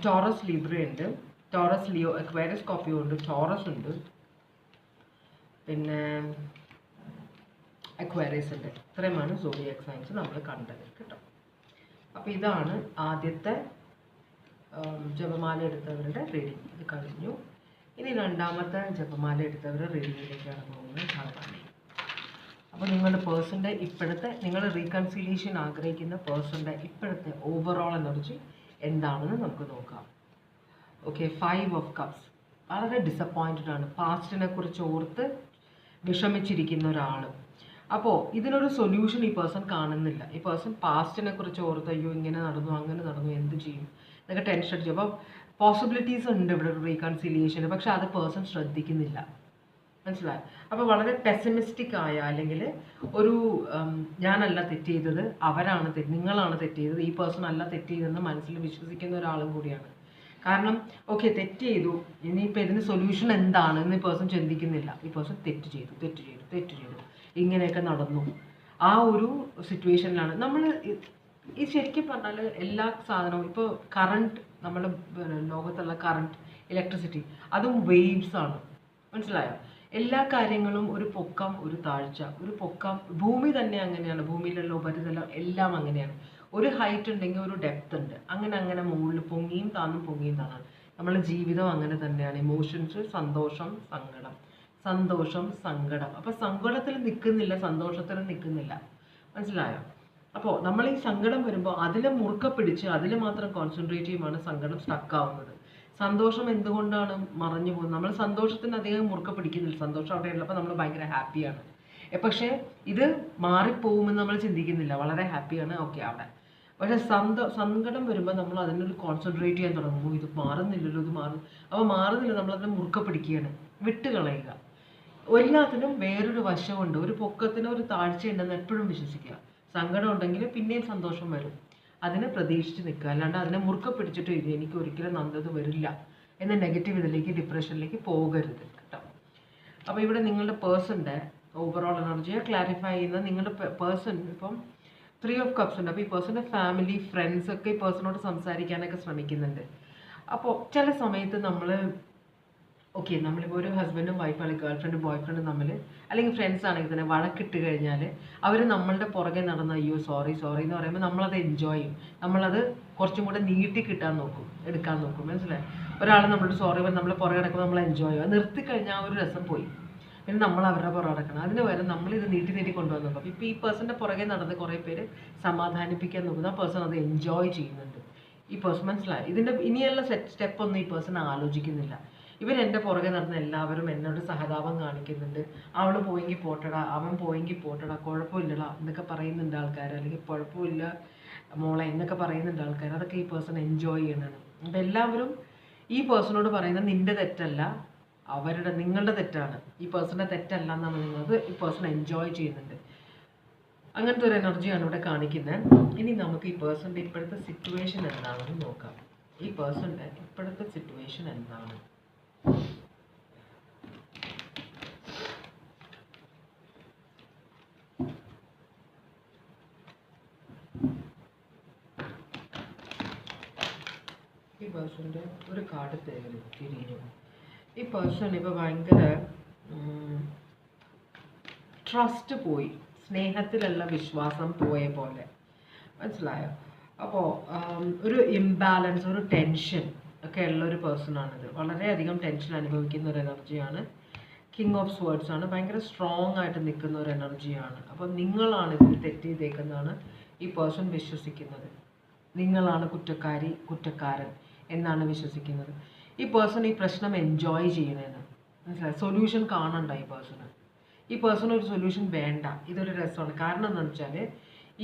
ടോറസ് ലിബ്ര ഉണ്ട്, ടോറസ് ലിയോ, അക്വേറിയസ് സ്കോർപിയോ ഉണ്ട്, ടോറസ് ഉണ്ട്, പിന്നെ അക്വേറിയസ് ഉണ്ട്. ഇത്രയുമാണ് സോഡിയാക് സയൻസ് നമ്മൾ കണ്ടത് കേട്ടോ. അപ്പോൾ ഇതാണ് ആദ്യത്തെ ജപമാല എടുത്തവരുടെ റീഡിങ്. ഇത് കഴിഞ്ഞു. ഇനി രണ്ടാമത്തെ ജപമാല എടുത്തവരുടെ റീഡിങ്ങിലേക്കാണ് പോകുന്നത്. ഭഗവാനെ, അപ്പോൾ നിങ്ങളുടെ പേഴ്സൻ്റെ ഇപ്പോഴത്തെ, നിങ്ങൾ റീകൺസിലിയേഷൻ ആഗ്രഹിക്കുന്ന പേഴ്സൻ്റെ ഇപ്പോഴത്തെ ഓവറോൾ എനർജി എന്താണെന്ന് നമുക്ക് നോക്കാം. Okay, 5 of cups. വളരെ ഡിസപ്പോയിൻറ്റഡ് ആണ്, പാസ്റ്റിനെ കുറിച്ച് ഓർത്ത് വിഷമിച്ചിരിക്കുന്ന ഒരാൾ. അപ്പോൾ ഇതിനൊരു സൊല്യൂഷൻ ഈ പേഴ്സൺ കാണുന്നില്ല. ഈ പേഴ്സൺ പാസ്റ്റിനെ കുറിച്ച് ഓർത്ത് അയ്യോ ഇങ്ങനെ നടന്നു അങ്ങനെ നടന്നു എന്ത് ചെയ്യും എന്നൊക്കെ ടെൻഷൻ അടിച്ചു. അപ്പോൾ പോസിബിലിറ്റീസ് ഉണ്ട് ഇവിടെ ഒരു റീകൺസിലിയേഷന്, പക്ഷെ അത് പേഴ്സൺ ശ്രദ്ധിക്കുന്നില്ല. മനസ്സിലായി? അപ്പോൾ വളരെ പെസിമിസ്റ്റിക് ആയ, അല്ലെങ്കിൽ ഒരു ഞാനല്ല തെറ്റ് ചെയ്തത്, നിങ്ങളാണ് തെറ്റ് ചെയ്തത്, ഈ പേഴ്സൺ അല്ല തെറ്റ് ചെയ്തതെന്ന് മനസ്സിൽ വിശ്വസിക്കുന്ന ഒരാളും കൂടിയാണ്. കാരണം ഓക്കെ തെറ്റ് ചെയ്തു, ഇനിയിപ്പോൾ ഇതിന് സൊല്യൂഷൻ എന്താണ് എന്ന് ഈ പേഴ്സൺ ചിന്തിക്കുന്നില്ല. ഈ പേഴ്സൺ തെറ്റ് ചെയ്തു ഇങ്ങനെയൊക്കെ നടന്നു. ആ ഒരു സിറ്റുവേഷനിലാണ് നമ്മൾ. ഈ ശരിക്കും പറഞ്ഞാൽ എല്ലാ സാധനവും ഇപ്പോൾ കറണ്ട്, നമ്മുടെ ലോകത്തുള്ള കറണ്ട്, ഇലക്ട്രിസിറ്റി, അതും വേവ്സ് ആണ്. മനസ്സിലായോ? എല്ലാ കാര്യങ്ങളും ഒരു പൊക്കം ഒരു താഴ്ച, ഒരു പൊക്കം, ഭൂമി തന്നെ അങ്ങനെയാണ്, ഭൂമിയിലുള്ള ഉപരിതലം എല്ലാം അങ്ങനെയാണ്. ഒരു ഹൈറ്റ് ഉണ്ടെങ്കിൽ ഒരു ഡെപ്ത് ഉണ്ട്. അങ്ങനെ മുകളിൽ പൊങ്ങിയും താണാണ് നമ്മളെ ജീവിതം. അങ്ങനെ തന്നെയാണ്. ഇമോഷൻസ്, സന്തോഷം, സങ്കടം. അപ്പോൾ സങ്കടത്തിൽ നിൽക്കുന്നില്ല, സന്തോഷത്തിൽ നിൽക്കുന്നില്ല. മനസ്സിലായോ? അപ്പോൾ നമ്മൾ ഈ സങ്കടം വരുമ്പോൾ അതിൽ മുറുക്ക പിടിച്ച് അതിൽ മാത്രം കോൺസെൻട്രേറ്റ് ചെയ്യുമ്പോൾ സങ്കടം സ്റ്റക്കാവുന്നത്. സന്തോഷം എന്തുകൊണ്ടാണ് മറഞ്ഞു പോകുന്നത്? നമ്മൾ സന്തോഷത്തിന് അധികം മുറുക്ക പിടിക്കുന്നില്ല. സന്തോഷം അവിടെ ഉള്ളപ്പോൾ നമ്മൾ ഭയങ്കര ഹാപ്പിയാണ്. പക്ഷേ ഇത് മാറിപ്പോകുമെന്ന് നമ്മൾ ചിന്തിക്കുന്നില്ല. വളരെ ഹാപ്പിയാണ്, ഓക്കെ അവിടെ. പക്ഷേ സങ്കടം വരുമ്പോൾ നമ്മൾ അതിനൊരു കോൺസെൻട്രേറ്റ് ചെയ്യാൻ തുടങ്ങുമ്പോൾ ഇത് മാറുന്നില്ലല്ലോ, ഇത് അപ്പോൾ മാറുന്നില്ല, നമ്മളതിനെ മുറുക്ക പിടിക്കുകയാണ്. വിട്ടുകളയുക. എല്ലാത്തിനും വേറൊരു വശമുണ്ട്. ഒരു പൊക്കത്തിന് ഒരു താഴ്ചയുണ്ടെന്ന് എപ്പോഴും വിശ്വസിക്കുക. സങ്കടം ഉണ്ടെങ്കിൽ പിന്നെയും സന്തോഷം വരും. അതിനെ പ്രതീക്ഷിച്ച് നിൽക്കുക. അല്ലാണ്ട് അതിനെ മുറുക്കെ പിടിച്ചിട്ട് എനിക്ക് ഒരിക്കലും നല്ലത് വരില്ല എന്ന നെഗറ്റീവ് ഇതിലേക്ക്, ഡിപ്രഷനിലേക്ക് പോകരുത് കേട്ടോ. അപ്പോൾ ഇവിടെ നിങ്ങളുടെ പേഴ്സൻ്റെ ഓവറോൾ എനർജിയെ ക്ലാരിഫൈ ചെയ്യുന്ന നിങ്ങളുടെ പേഴ്സൺ ഇപ്പം 3 of Cups ഉണ്ട്. അപ്പോൾ ഈ പേഴ്സൻ്റെ ഫാമിലി, ഫ്രണ്ട്സ് ഒക്കെ ഈ പേഴ്സണോട് സംസാരിക്കാനൊക്കെ ശ്രമിക്കുന്നുണ്ട്. അപ്പോൾ ചില സമയത്ത് നമ്മളിപ്പോൾ ഒരു ഹസ്ബൻഡും വൈഫ് അല്ലെങ്കിൽ ഗേൾ ഫ്രണ്ടും ബോയ് ഫ്രണ്ടും തമ്മിൽ, അല്ലെങ്കിൽ ഫ്രണ്ട്സ് ആണെങ്കിൽ തന്നെ വഴക്കിട്ട് കഴിഞ്ഞാൽ അവർ നമ്മളുടെ പുറകെ നടന്ന അയ്യോ സോറി എന്ന് പറയുമ്പോൾ നമ്മളത് എൻജോയ് ചെയ്യും. നമ്മളത് കുറച്ചും കൂടെ നീട്ടി എടുക്കാൻ നോക്കും. മനസ്സിലായി? ഒരാൾ നമ്മളോട് സോറി പറഞ്ഞ് നമ്മൾ പുറകെ നടക്കുമ്പോൾ നമ്മൾ എൻജോയ് ചെയ്യും. അത് നിർത്തിക്കഴിഞ്ഞാൽ ഒരു രസം പോയി. പിന്നെ നമ്മൾ അവരുടെ പുറകെ നടക്കണം. അതിന് പകരം നമ്മളിത് നീട്ടി കൊണ്ടുവന്ന് നോക്കും. ഇപ്പോൾ ഈ പേഴ്സൻ്റെ പുറകെ നടന്ന് കുറേ പേര് സമാധാനിപ്പിക്കാൻ നോക്കുന്നു. ആ പേഴ്സൺ അത് എൻജോയ് ചെയ്യുന്നുണ്ട്. ഈ പേഴ്സൺ മനസ്സിലായി. ഇതിൻ്റെ ഇനിയുള്ള സ്റ്റെപ്പ് ഒന്നും ഈ പേഴ്സൺ ആലോചിക്കുന്നില്ല. എൻ്റെ പുറകെ നടന്ന എല്ലാവരും എന്നോട് സഹതാപം കാണിക്കുന്നുണ്ട്. അവൾ പോയെങ്കിൽ പോട്ടടാ, അവൻ പോയെങ്കിൽ പോട്ടടാ, കുഴപ്പമില്ലടാ എന്നൊക്കെ പറയുന്നുണ്ട് ആൾക്കാർ, അല്ലെങ്കിൽ കുഴപ്പമില്ല മോളെ എന്നൊക്കെ പറയുന്നുണ്ട് ആൾക്കാർ. അതൊക്കെ ഈ പേഴ്സൺ എൻജോയ് ചെയ്യണതാണ്. അപ്പം എല്ലാവരും ഈ പേഴ്സണോട് പറയുന്നത് നിൻ്റെ തെറ്റല്ല, നിങ്ങളുടെ തെറ്റാണ്, ഈ പേഴ്സൻ്റെ തെറ്റല്ല എന്നാണ് നിങ്ങളത് ഈ പേഴ്സൺ എൻജോയ് ചെയ്യുന്നുണ്ട്. അങ്ങനത്തെ ഒരു എനർജിയാണ് ഇവിടെ കാണിക്കുന്നത്. ഇനി നമുക്ക് ഈ പേഴ്സൻ്റെ ഇപ്പോഴത്തെ സിറ്റുവേഷൻ എന്താണെന്ന് നോക്കാം. ഈ പേഴ്സൻ്റെ ഇപ്പോഴത്തെ സിറ്റുവേഷൻ എന്താണ്? ഈ പേഴ്സൻ്റെ ഒരു കാർഡ് തിരിഞ്ഞു. ഈ പേഴ്സൺ ഇപ്പോൾ ഭയങ്കര ട്രസ്റ്റ് പോയി, സ്നേഹത്തിലുള്ള വിശ്വാസം പോയ പോലെ. മനസ്സിലായോ? അപ്പോൾ ഒരു ഇംബാലൻസ്, ഒരു ടെൻഷൻ ഒക്കെ ഉള്ള ഒരു പേഴ്സണാണിത്. വളരെയധികം ടെൻഷൻ അനുഭവിക്കുന്ന ഒരു എനർജിയാണ്. കിങ് ഓഫ് സ്വേർഡ്സ് ആണ്. ഭയങ്കര സ്ട്രോങ് ആയിട്ട് നിൽക്കുന്ന ഒരു എനർജിയാണ്. അപ്പോൾ നിങ്ങളാണ് ഇതിൽ തെറ്റ് ചെയ്തേക്കുന്നതാണ് ഈ പേഴ്സൺ വിശ്വസിക്കുന്നത്. നിങ്ങളാണ് കുറ്റക്കാരൻ എന്നാണ് വിശ്വസിക്കുന്നത്. ഈ പേഴ്സൺ ഈ പ്രശ്നം എൻജോയ് ചെയ്യണേന്ന് മനസ്സിലായി. സൊല്യൂഷൻ കാണണ്ട ഈ പേഴ്സൺ ഒരു സൊല്യൂഷൻ വേണ്ട. ഇതൊരു രസമാണ്. കാരണം എന്താണെന്ന് വെച്ചാൽ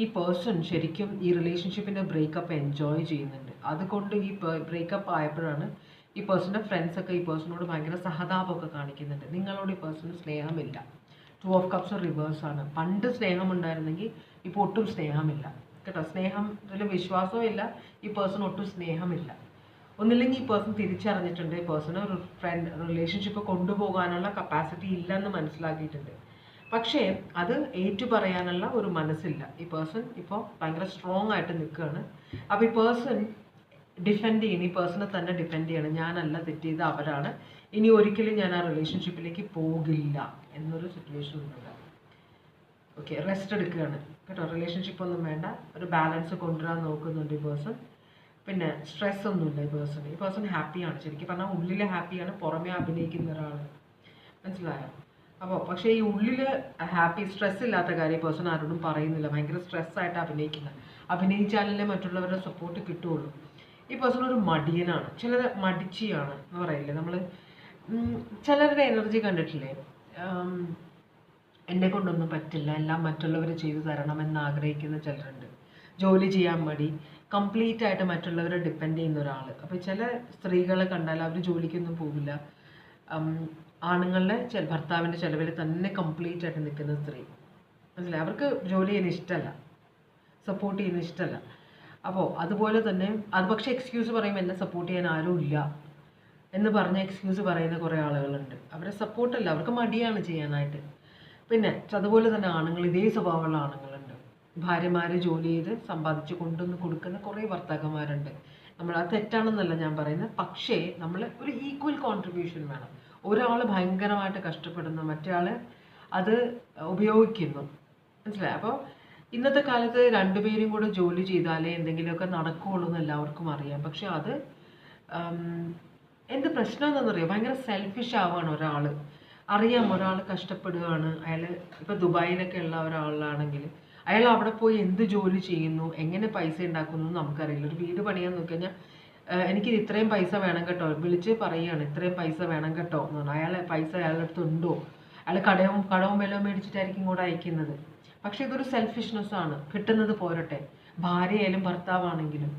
ഈ പേഴ്സൺ ശരിക്കും ഈ റിലേഷൻഷിപ്പിൻ്റെ ബ്രേക്കപ്പ് എൻജോയ് ചെയ്യുന്നുണ്ട്. അതുകൊണ്ട് ഈ ബ്രേക്കപ്പ് ആയപ്പോഴാണ് ഈ പേഴ്സൻ്റെ ഫ്രണ്ട്സൊക്കെ ഈ പേഴ്സണോട് ഭയങ്കര സഹതാപമൊക്കെ കാണിക്കുന്നുണ്ട്. നിങ്ങളോട് ഈ പേഴ്സണ് സ്നേഹമില്ല. 2 of Cups റിവേഴ്സാണ്. പണ്ട് സ്നേഹമുണ്ടായിരുന്നെങ്കിൽ ഇപ്പോൾ ഒട്ടും സ്നേഹമില്ല കേട്ടോ. ഇതിൽ വിശ്വാസവും ഇല്ല. ഈ പേഴ്സൺ ഒട്ടും സ്നേഹമില്ല. ഒന്നില്ലെങ്കിൽ ഈ പേഴ്സൺ തിരിച്ചറിഞ്ഞിട്ടുണ്ട് ഈ പേഴ്സണ് ഒരു റിലേഷൻഷിപ്പ് കൊണ്ടുപോകാനുള്ള കപ്പാസിറ്റി ഇല്ലെന്ന് മനസ്സിലാക്കിയിട്ടുണ്ട്. പക്ഷേ അത് ഏറ്റുപറയാനുള്ള ഒരു മനസ്സില്ല. ഈ പേഴ്സൺ ഇപ്പോൾ ഭയങ്കര സ്ട്രോങ് ആയിട്ട് നിൽക്കുകയാണ്. അപ്പോൾ ഈ പേഴ്സൺ ഈ പേഴ്സണെ തന്നെ ഡിഫെൻഡ് ചെയ്യണം. ഞാനല്ല തെറ്റിയത്, അവരാണ്. ഇനി ഒരിക്കലും ഞാൻ ആ റിലേഷൻഷിപ്പിലേക്ക് പോകില്ല എന്നൊരു സിറ്റുവേഷൻ ഉണ്ട്. ഓക്കെ, റെസ്റ്റ് എടുക്കുകയാണ് കേട്ടോ. റിലേഷൻഷിപ്പ് ഒന്നും വേണ്ട, ഒരു ബാലൻസ് കൊണ്ടുവരാൻ നോക്കുന്നുണ്ട് ഈ പേഴ്സൺ. പിന്നെ സ്ട്രെസ് ഒന്നുമില്ല ഈ പേഴ്സൺ ഹാപ്പിയാണ്. ശരിക്കും പറഞ്ഞാൽ ഉള്ളിൽ ഹാപ്പിയാണ്, പുറമെ അഭിനയിക്കുന്ന ഒരാൾ. മനസ്സിലായോ? അപ്പോൾ പക്ഷേ ഈ ഉള്ളിൽ സ്ട്രെസ് ഇല്ലാത്ത കാര്യം ഈ പേഴ്സൺ ആരോടും പറയുന്നില്ല. ഭയങ്കര സ്ട്രെസ്സായിട്ട് അഭിനയിച്ചാലല്ലേ മറ്റുള്ളവരുടെ സപ്പോർട്ട് കിട്ടുകയുള്ളൂ. ഈ പേഴ്സൺ ഒരു മടിയനാണ്. ചിലർ മടിച്ചിയാണ് എന്ന് പറയില്ലേ നമ്മൾ. ചിലരുടെ എനർജി കണ്ടിട്ടില്ലേ? എന്നെ കൊണ്ടൊന്നും പറ്റില്ല, എല്ലാം മറ്റുള്ളവർ ചെയ്തു തരണമെന്ന് ആഗ്രഹിക്കുന്ന ചിലരുണ്ട്. ജോലി ചെയ്യാൻ മടി, കംപ്ലീറ്റ് ആയിട്ട് മറ്റുള്ളവരെ ഡിപ്പെൻഡ് ചെയ്യുന്ന ഒരാൾ. അപ്പോൾ ചില സ്ത്രീകളെ കണ്ടാൽ അവർ ജോലിക്കൊന്നും പോകില്ല. ആണുങ്ങളുടെ ഭർത്താവിൻ്റെ ചിലവിൽ തന്നെ കംപ്ലീറ്റ് ആയിട്ട് നിൽക്കുന്ന സ്ത്രീ. മനസ്സിലായി? അവർക്ക് ജോലി ചെയ്യാൻ ഇഷ്ടമല്ല, സപ്പോർട്ട് ചെയ്യുന്ന ഇഷ്ടമല്ല. അപ്പോൾ അതുപോലെ തന്നെ അത് പക്ഷേ എക്സ്ക്യൂസ് പറയും, എന്നെ സപ്പോർട്ട് ചെയ്യാൻ ആരും ഇല്ല എന്ന് പറഞ്ഞ എക്സ്ക്യൂസ് പറയുന്ന കുറേ ആളുകളുണ്ട്. അവരെ സപ്പോർട്ടല്ല, അവർക്ക് മടിയാണ് ചെയ്യാനായിട്ട്. പിന്നെ അതുപോലെ തന്നെ ആണുങ്ങൾ, ഇതേ സ്വഭാവമുള്ള ആണുങ്ങളുണ്ട്. ഭാര്യമാർ ജോലി ചെയ്ത് സമ്പാദിച്ച് കൊണ്ടുവന്ന് കൊടുക്കുന്ന കുറേ ഭർത്താക്കന്മാരുണ്ട്. നമ്മൾ അത് തെറ്റാണെന്നല്ല ഞാൻ പറയുന്നത്. പക്ഷേ നമ്മൾ ഒരു ഈക്വൽ കോൺട്രിബ്യൂഷൻ വേണം. ഒരാൾ ഭയങ്കരമായിട്ട് കഷ്ടപ്പെടുന്നു, മറ്റേ ആൾ അത് ഉപയോഗിക്കുന്നു. മനസ്സിലായി? അപ്പോൾ ഇന്നത്തെ കാലത്ത് രണ്ടുപേരും കൂടെ ജോലി ചെയ്താലേ എന്തെങ്കിലുമൊക്കെ നടക്കുകയുള്ളൂ എന്ന് എല്ലാവർക്കും അറിയാം. പക്ഷെ അത് എന്ത് പ്രശ്നം എന്താണെന്നറിയാം? ഭയങ്കര സെൽഫിഷ് ആവുകയാണ് ഒരാൾ. അറിയാം ഒരാൾ കഷ്ടപ്പെടുകയാണ്. അയാൾ ഇപ്പോൾ ദുബായിലൊക്കെ ഉള്ള ഒരാളാണെങ്കിൽ അയാൾ അവിടെ പോയി എന്ത് ജോലി ചെയ്യുന്നു, എങ്ങനെ പൈസ ഉണ്ടാക്കുന്നു നമുക്കറിയില്ല. ഒരു വീട് പണിയാൻ നോക്കി കഴിഞ്ഞാൽ എനിക്ക് ഇത്രയും പൈസ വേണം കേട്ടോ, വിളിച്ച് പറയുകയാണ് ഇത്രയും പൈസ വേണം കേട്ടോ എന്ന് പറഞ്ഞാൽ അയാളുടെ അടുത്ത് ഉണ്ടോ? അയാൾ കടവും വെല്ലവും മേടിച്ചിട്ടായിരിക്കും കൂടെ അയക്കുന്നത്. പക്ഷേ ഇതൊരു സെൽഫിഷ്നെസ്സാണ്. കിട്ടുന്നത് പോരട്ടെ, ഭാര്യയായാലും ഭർത്താവാണെങ്കിലും.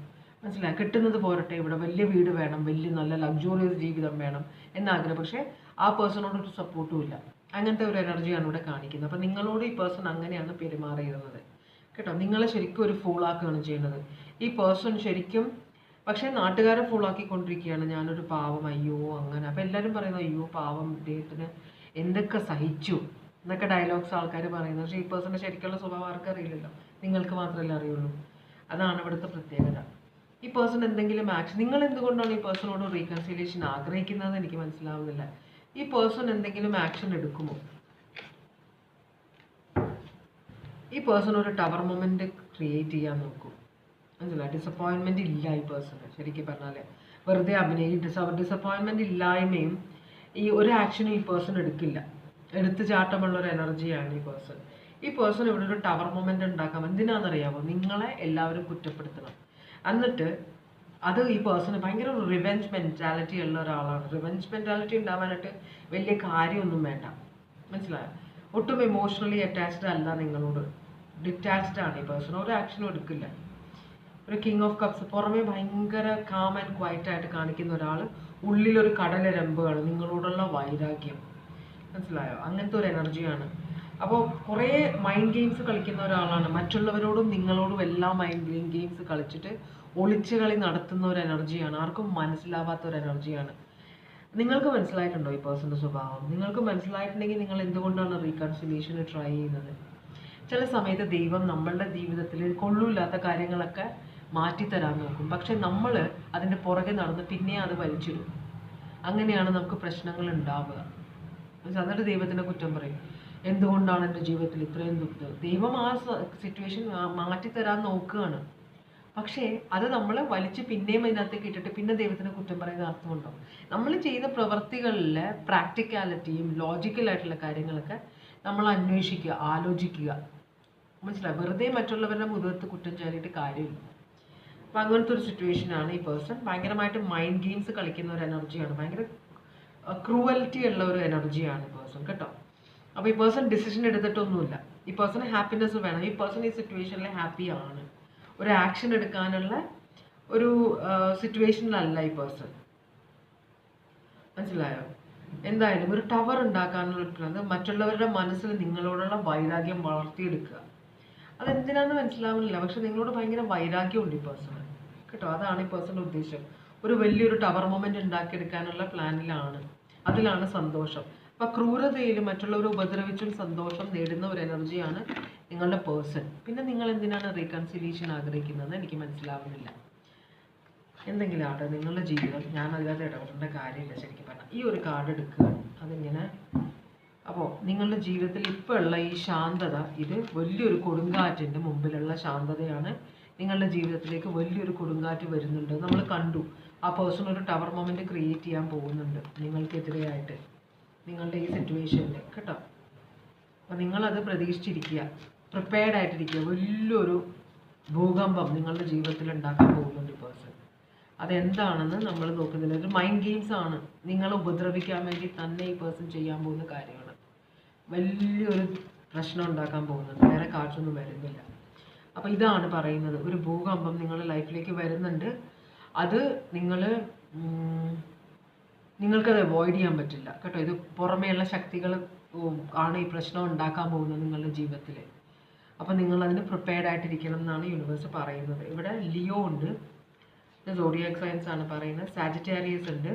മനസ്സിലായി? കിട്ടുന്നത് പോരട്ടെ, ഇവിടെ വലിയ വീട് വേണം, വലിയ നല്ല ലക്സൂറിയസ് ജീവിതം വേണം എന്നാഗ്രഹം. പക്ഷേ ആ പേഴ്സണോട് ഒരു സപ്പോർട്ടും ഇല്ല. അങ്ങനത്തെ ഒരു എനർജിയാണ് ഇവിടെ കാണിക്കുന്നത്. അപ്പോൾ നിങ്ങളോട് ഈ പേഴ്സൺ അങ്ങനെയാണ് പെരുമാറിയിരുന്നത് കേട്ടോ. നിങ്ങളെ ശരിക്കും ഒരു ഫൂളാക്കുകയാണ് ചെയ്യുന്നത്. ഈ പേഴ്സൺ ശരിക്കും പക്ഷേ നാട്ടുകാരെ ഫുള്ളാക്കിക്കൊണ്ടിരിക്കുകയാണ്, ഞാനൊരു പാവം, അയ്യോ അങ്ങനെ. അപ്പോൾ എല്ലാവരും പറയുന്നത് അയ്യോ പാവം ഇദ്ദേഹത്തിന് എന്തൊക്കെ സഹിച്ചു എന്നൊക്കെ ഡയലോഗ്സ് ആൾക്കാർ പറയുന്നത്. പക്ഷേ ഈ പേഴ്സണിൻ്റെ ശരിക്കുള്ള സ്വഭാവം ആർക്കും അറിയില്ലല്ലോ, നിങ്ങൾക്ക് മാത്രമല്ലേ അറിയുള്ളൂ. അതാണ് ഇവിടുത്തെ പ്രത്യേകത. ഈ പേഴ്സൺ എന്തെങ്കിലും ആക്ഷൻ, നിങ്ങൾ എന്തുകൊണ്ടാണ് ഈ പേഴ്സണോട് റീകൺസിലിയേഷൻ ആഗ്രഹിക്കുന്നതെന്ന് എനിക്ക് മനസ്സിലാവുന്നില്ല. ഈ പേഴ്സൺ എന്തെങ്കിലും ആക്ഷൻ എടുക്കുമോ? ഈ പേഴ്സൺ ഒരു ടവർ മൊമെന്റ് ക്രിയേറ്റ് ചെയ്യാൻ നോക്കും. മനസ്സിലായി? ഡിസപ്പോയിൻമെന്റ് ഇല്ല ഈ പേഴ്സണ്. ശരിക്കും പറഞ്ഞാൽ വെറുതെ ഡിസപ്പോയിൻമെന്റ് ഇല്ലായ്മയും ഈ ഒരു ആക്ഷനും ഈ പേഴ്സൺ എടുക്കില്ല. എടുത്തു ചാട്ടമുള്ള ഒരു എനർജിയാണ് ഈ പേഴ്സൺ. ഈ പേഴ്സൺ ഇവിടെ ഒരു ടവർ മൊമെന്റ് ഉണ്ടാക്കാം. എന്തിനാണെന്നറിയാമോ? നിങ്ങളെ എല്ലാവരും കുറ്റപ്പെടുത്തണം. എന്നിട്ട് അത് ഈ പേഴ്സണ് ഭയങ്കര ഒരു റിവെഞ്ച് മെൻറ്റാലിറ്റി ഉള്ള ഒരാളാണ്. റിവെഞ്ച് മെൻറ്റാലിറ്റി ഉണ്ടാവാനായിട്ട് വലിയ കാര്യമൊന്നും വേണ്ട. മനസ്സിലായോ? ഒട്ടും ഇമോഷണലി അറ്റാച്ച്ഡ് അല്ല നിങ്ങളോട്. ഡിറ്റാച്ച്ഡ് ആണ് ഈ പേഴ്സൺ. ഒരു ആക്ഷനും എടുക്കില്ല. ഒരു കിങ് ഓഫ് കപ്സ്, പുറമെ ഭയങ്കര കാം ആൻഡ് ക്വയറ്റ് ആയിട്ട് കാണിക്കുന്ന ഒരാൾ, ഉള്ളിലൊരു കടലിരമ്പുകയാണ് നിങ്ങളോടുള്ള വൈരാഗ്യം. മനസ്സിലായോ? അങ്ങനത്തെ ഒരു എനർജിയാണ്. അപ്പോൾ കുറേ മൈൻഡ് ഗെയിംസ് കളിക്കുന്ന ഒരാളാണ്. മറ്റുള്ളവരോടും നിങ്ങളോടും എല്ലാം മൈൻഡ് ഗെയിംസ് കളിച്ചിട്ട് ഒളിച്ചു കളി നടത്തുന്ന ഒരു എനർജിയാണ്. ആർക്കും മനസ്സിലാവാത്ത ഒരു എനർജിയാണ്. നിങ്ങൾക്ക് മനസ്സിലായിട്ടുണ്ടോ ഈ പേഴ്സൻ്റെ സ്വഭാവം? നിങ്ങൾക്ക് മനസ്സിലായിട്ടുണ്ടെങ്കിൽ നിങ്ങൾ എന്തുകൊണ്ടാണ് റീകൺസിലിയേഷന് ട്രൈ ചെയ്യുന്നത്? ചില സമയത്ത് ദൈവം നമ്മളുടെ ജീവിതത്തിൽ കൊള്ളൂല്ലാത്ത കാര്യങ്ങളൊക്കെ മാറ്റിത്തരാൻ നോക്കും. പക്ഷെ നമ്മൾ അതിൻ്റെ പുറകെ നടന്ന് പിന്നെ അത് വലിച്ചിടും. അങ്ങനെയാണ് നമുക്ക് പ്രശ്നങ്ങൾ ഉണ്ടാവുക. എന്നിട്ട് ദൈവത്തിൻ്റെ കുറ്റം പറയും, എന്തുകൊണ്ടാണ് എൻ്റെ ജീവിതത്തിൽ ഇത്രയും ദുഃഖം? ദൈവം ആ സിറ്റുവേഷൻ മാറ്റിത്തരാൻ നോക്കുകയാണ്. പക്ഷേ അത് നമ്മൾ വലിച്ച് പിന്നെയും അതിനകത്തേക്ക് ഇട്ടിട്ട് പിന്നെ ദൈവത്തിന് കുറ്റം പറയുന്ന അർത്ഥമുണ്ടോ? നമ്മൾ ചെയ്യുന്ന പ്രവൃത്തികളിലെ പ്രാക്ടിക്കാലിറ്റിയും ലോജിക്കലായിട്ടുള്ള കാര്യങ്ങളൊക്കെ നമ്മൾ അന്വേഷിക്കുക, ആലോചിക്കുക. മനസ്സിലായി? വെറുതെ മറ്റുള്ളവരുടെ മുഖത്ത് കുറ്റം ചാരിയിട്ട് കാര്യമില്ല. അപ്പം അങ്ങനത്തെ ഒരു സിറ്റുവേഷനാണ് ഈ പേഴ്സൺ. ഭയങ്കരമായിട്ട് മൈൻഡ് ഗെയിംസ് കളിക്കുന്ന ഒരു എനർജിയാണ്. ഭയങ്കര ക്രൂവൽറ്റി ഉള്ള ഒരു എനർജിയാണ് ഈ പേഴ്സൺ കേട്ടോ. അപ്പോൾ ഈ പേഴ്സൺ ഡിസിഷൻ എടുത്തിട്ടൊന്നുമില്ല. ഈ പേഴ്സണ് ഹാപ്പിനെസ് വേണം. ഈ പേഴ്സൺ ഈ സിറ്റുവേഷനിൽ ഹാപ്പി ആണ്. ഒരു ആക്ഷൻ എടുക്കാനുള്ള ഒരു സിറ്റുവേഷനിലല്ല ഈ പേഴ്സൺ. മനസ്സിലായോ? എന്തായാലും ഒരു ടവർ ഉണ്ടാക്കാനുള്ള പ്ലാൻ, മറ്റുള്ളവരുടെ മനസ്സിൽ നിങ്ങളോടുള്ള വൈരാഗ്യം വളർത്തിയെടുക്കുക. അതെന്തിനാന്ന് മനസ്സിലാവുന്നില്ല. പക്ഷെ നിങ്ങളോട് ഭയങ്കര വൈരാഗ്യമുണ്ട് ഈ പേഴ്സണ് കേട്ടോ. അതാണ് ഈ പേഴ്സൻ്റെ ഉദ്ദേശം. ഒരു വലിയൊരു ടവർ മൊമെന്റ് ഉണ്ടാക്കിയെടുക്കാനുള്ള പ്ലാനിലാണ്. അതിലാണ് സന്തോഷം. അപ്പം ക്രൂരതയിൽ മറ്റുള്ളവരെ ഉപദ്രവിച്ചും സന്തോഷം നേടുന്ന ഒരു എനർജിയാണ് നിങ്ങളുടെ പേഴ്സൺ. പിന്നെ നിങ്ങൾ എന്തിനാണ് റീകൺസിലിയേഷൻ ആഗ്രഹിക്കുന്നത് എനിക്ക് മനസ്സിലാവുന്നില്ല. എന്തെങ്കിലും ആട്ടെ, നിങ്ങളുടെ ജീവിതം, ഞാൻ അതിനകത്ത് ഇടപെടേണ്ട കാര്യമില്ല. ശരിക്കും പറഞ്ഞാൽ ഈ ഒരു കാർഡ് എടുക്കുക, അതിങ്ങനെ. അപ്പോൾ നിങ്ങളുടെ ജീവിതത്തിൽ ഇപ്പോൾ ഉള്ള ഈ ശാന്തത, ഇത് വലിയൊരു കൊടുങ്കാറ്റിൻ്റെ മുമ്പിലുള്ള ശാന്തതയാണ്. നിങ്ങളുടെ ജീവിതത്തിലേക്ക് വലിയൊരു കൊടുങ്കാറ്റ് വരുന്നുണ്ട്. നമ്മൾ കണ്ടു, ആ പേഴ്സൺ ഒരു ടവർ മൊമെന്റ് ക്രിയേറ്റ് ചെയ്യാൻ പോകുന്നുണ്ട് നിങ്ങൾക്കെതിരെയായിട്ട്, നിങ്ങളുടെ ഈ സിറ്റുവേഷനിൽ കേട്ടോ. അപ്പോൾ നിങ്ങളത് പ്രതീക്ഷിച്ചിരിക്കുക, പ്രിപ്പയർഡ് ആയിട്ടിരിക്കുക. വലിയൊരു ഭൂകമ്പം നിങ്ങളുടെ ജീവിതത്തിൽ ഉണ്ടാക്കാൻ പോകുന്നുണ്ട് ഈ പേഴ്സൺ. അതെന്താണെന്ന് നമ്മൾ നോക്കുന്നില്ല. ഒരു മൈൻഡ് ഗെയിംസ് ആണ്. നിങ്ങളെ ഉപദ്രവിക്കാൻ വേണ്ടി തന്നെ ഈ പേഴ്സൺ ചെയ്യാൻ പോകുന്ന കാര്യമാണ്. വലിയൊരു പ്രശ്നം ഉണ്ടാക്കാൻ പോകുന്നുണ്ട്. വേറെ കാഴ്ചയൊന്നും വരുന്നില്ല. അപ്പോൾ ഇതാണ് പറയുന്നത്, ഒരു ഭൂകമ്പം നിങ്ങളുടെ ലൈഫിലേക്ക് വരുന്നുണ്ട്. അത് നിങ്ങൾക്കത് അവോയ്ഡ് ചെയ്യാൻ പറ്റില്ല കേട്ടോ. ഇത് പുറമേയുള്ള ശക്തികൾ ആണ് ഈ പ്രശ്നം ഉണ്ടാക്കാൻ പോകുന്നത് നിങ്ങളുടെ ജീവിതത്തിൽ. അപ്പം നിങ്ങളതിന് പ്രിപ്പയർഡ് ആയിട്ടിരിക്കണം എന്നാണ് യൂണിവേഴ്സ് പറയുന്നത്. ഇവിടെ ലിയോ ഉണ്ട്, സോഡിയാക് സയൻസ് ആണ് പറയുന്നത്. സാജിറ്റേറിയസ് ഉണ്ട്,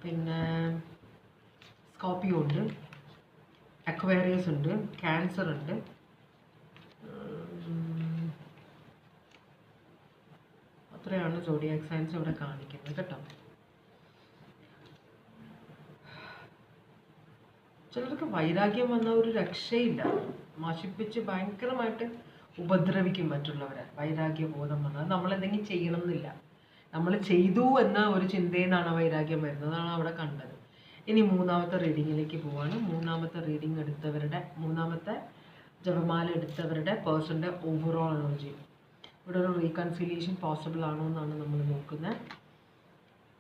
പിന്നെ സ്കോർപ്പിയോ ഉണ്ട്, അക്വേറിയസ് ഉണ്ട്, ക്യാൻസർ ഉണ്ട്, അത്രയാണ് സോഡിയാക് സയൻസ് ഇവിടെ കാണിക്കുന്നത് കേട്ടോ. ചിലർക്ക് വൈരാഗ്യം വന്ന ഒരു രക്ഷയില്ല. നശിപ്പിച്ച് ഭയങ്കരമായിട്ട് ഉപദ്രവിക്കും മറ്റുള്ളവരെ. വൈരാഗ്യബോധം വന്നാൽ നമ്മളെന്തെങ്കിലും ചെയ്യണം എന്നില്ല. നമ്മൾ ചെയ്തു എന്ന ഒരു ചിന്തയിൽ നിന്നാണ് വൈരാഗ്യം വരുന്നത്. അതാണ് അവിടെ കണ്ടത്. ഇനി മൂന്നാമത്തെ റീഡിങ്ങിലേക്ക് പോവാണ്. മൂന്നാമത്തെ റീഡിങ് എടുത്തവരുടെ, മൂന്നാമത്തെ ജപമാല എടുത്തവരുടെ പേഴ്സൻ്റെ ഓവറോൾ എനർജി. ഇവിടെ ഒരു റീകൺസിലിയേഷൻ പോസിബിൾ ആണോ എന്നാണ് നമ്മൾ നോക്കുന്നത്.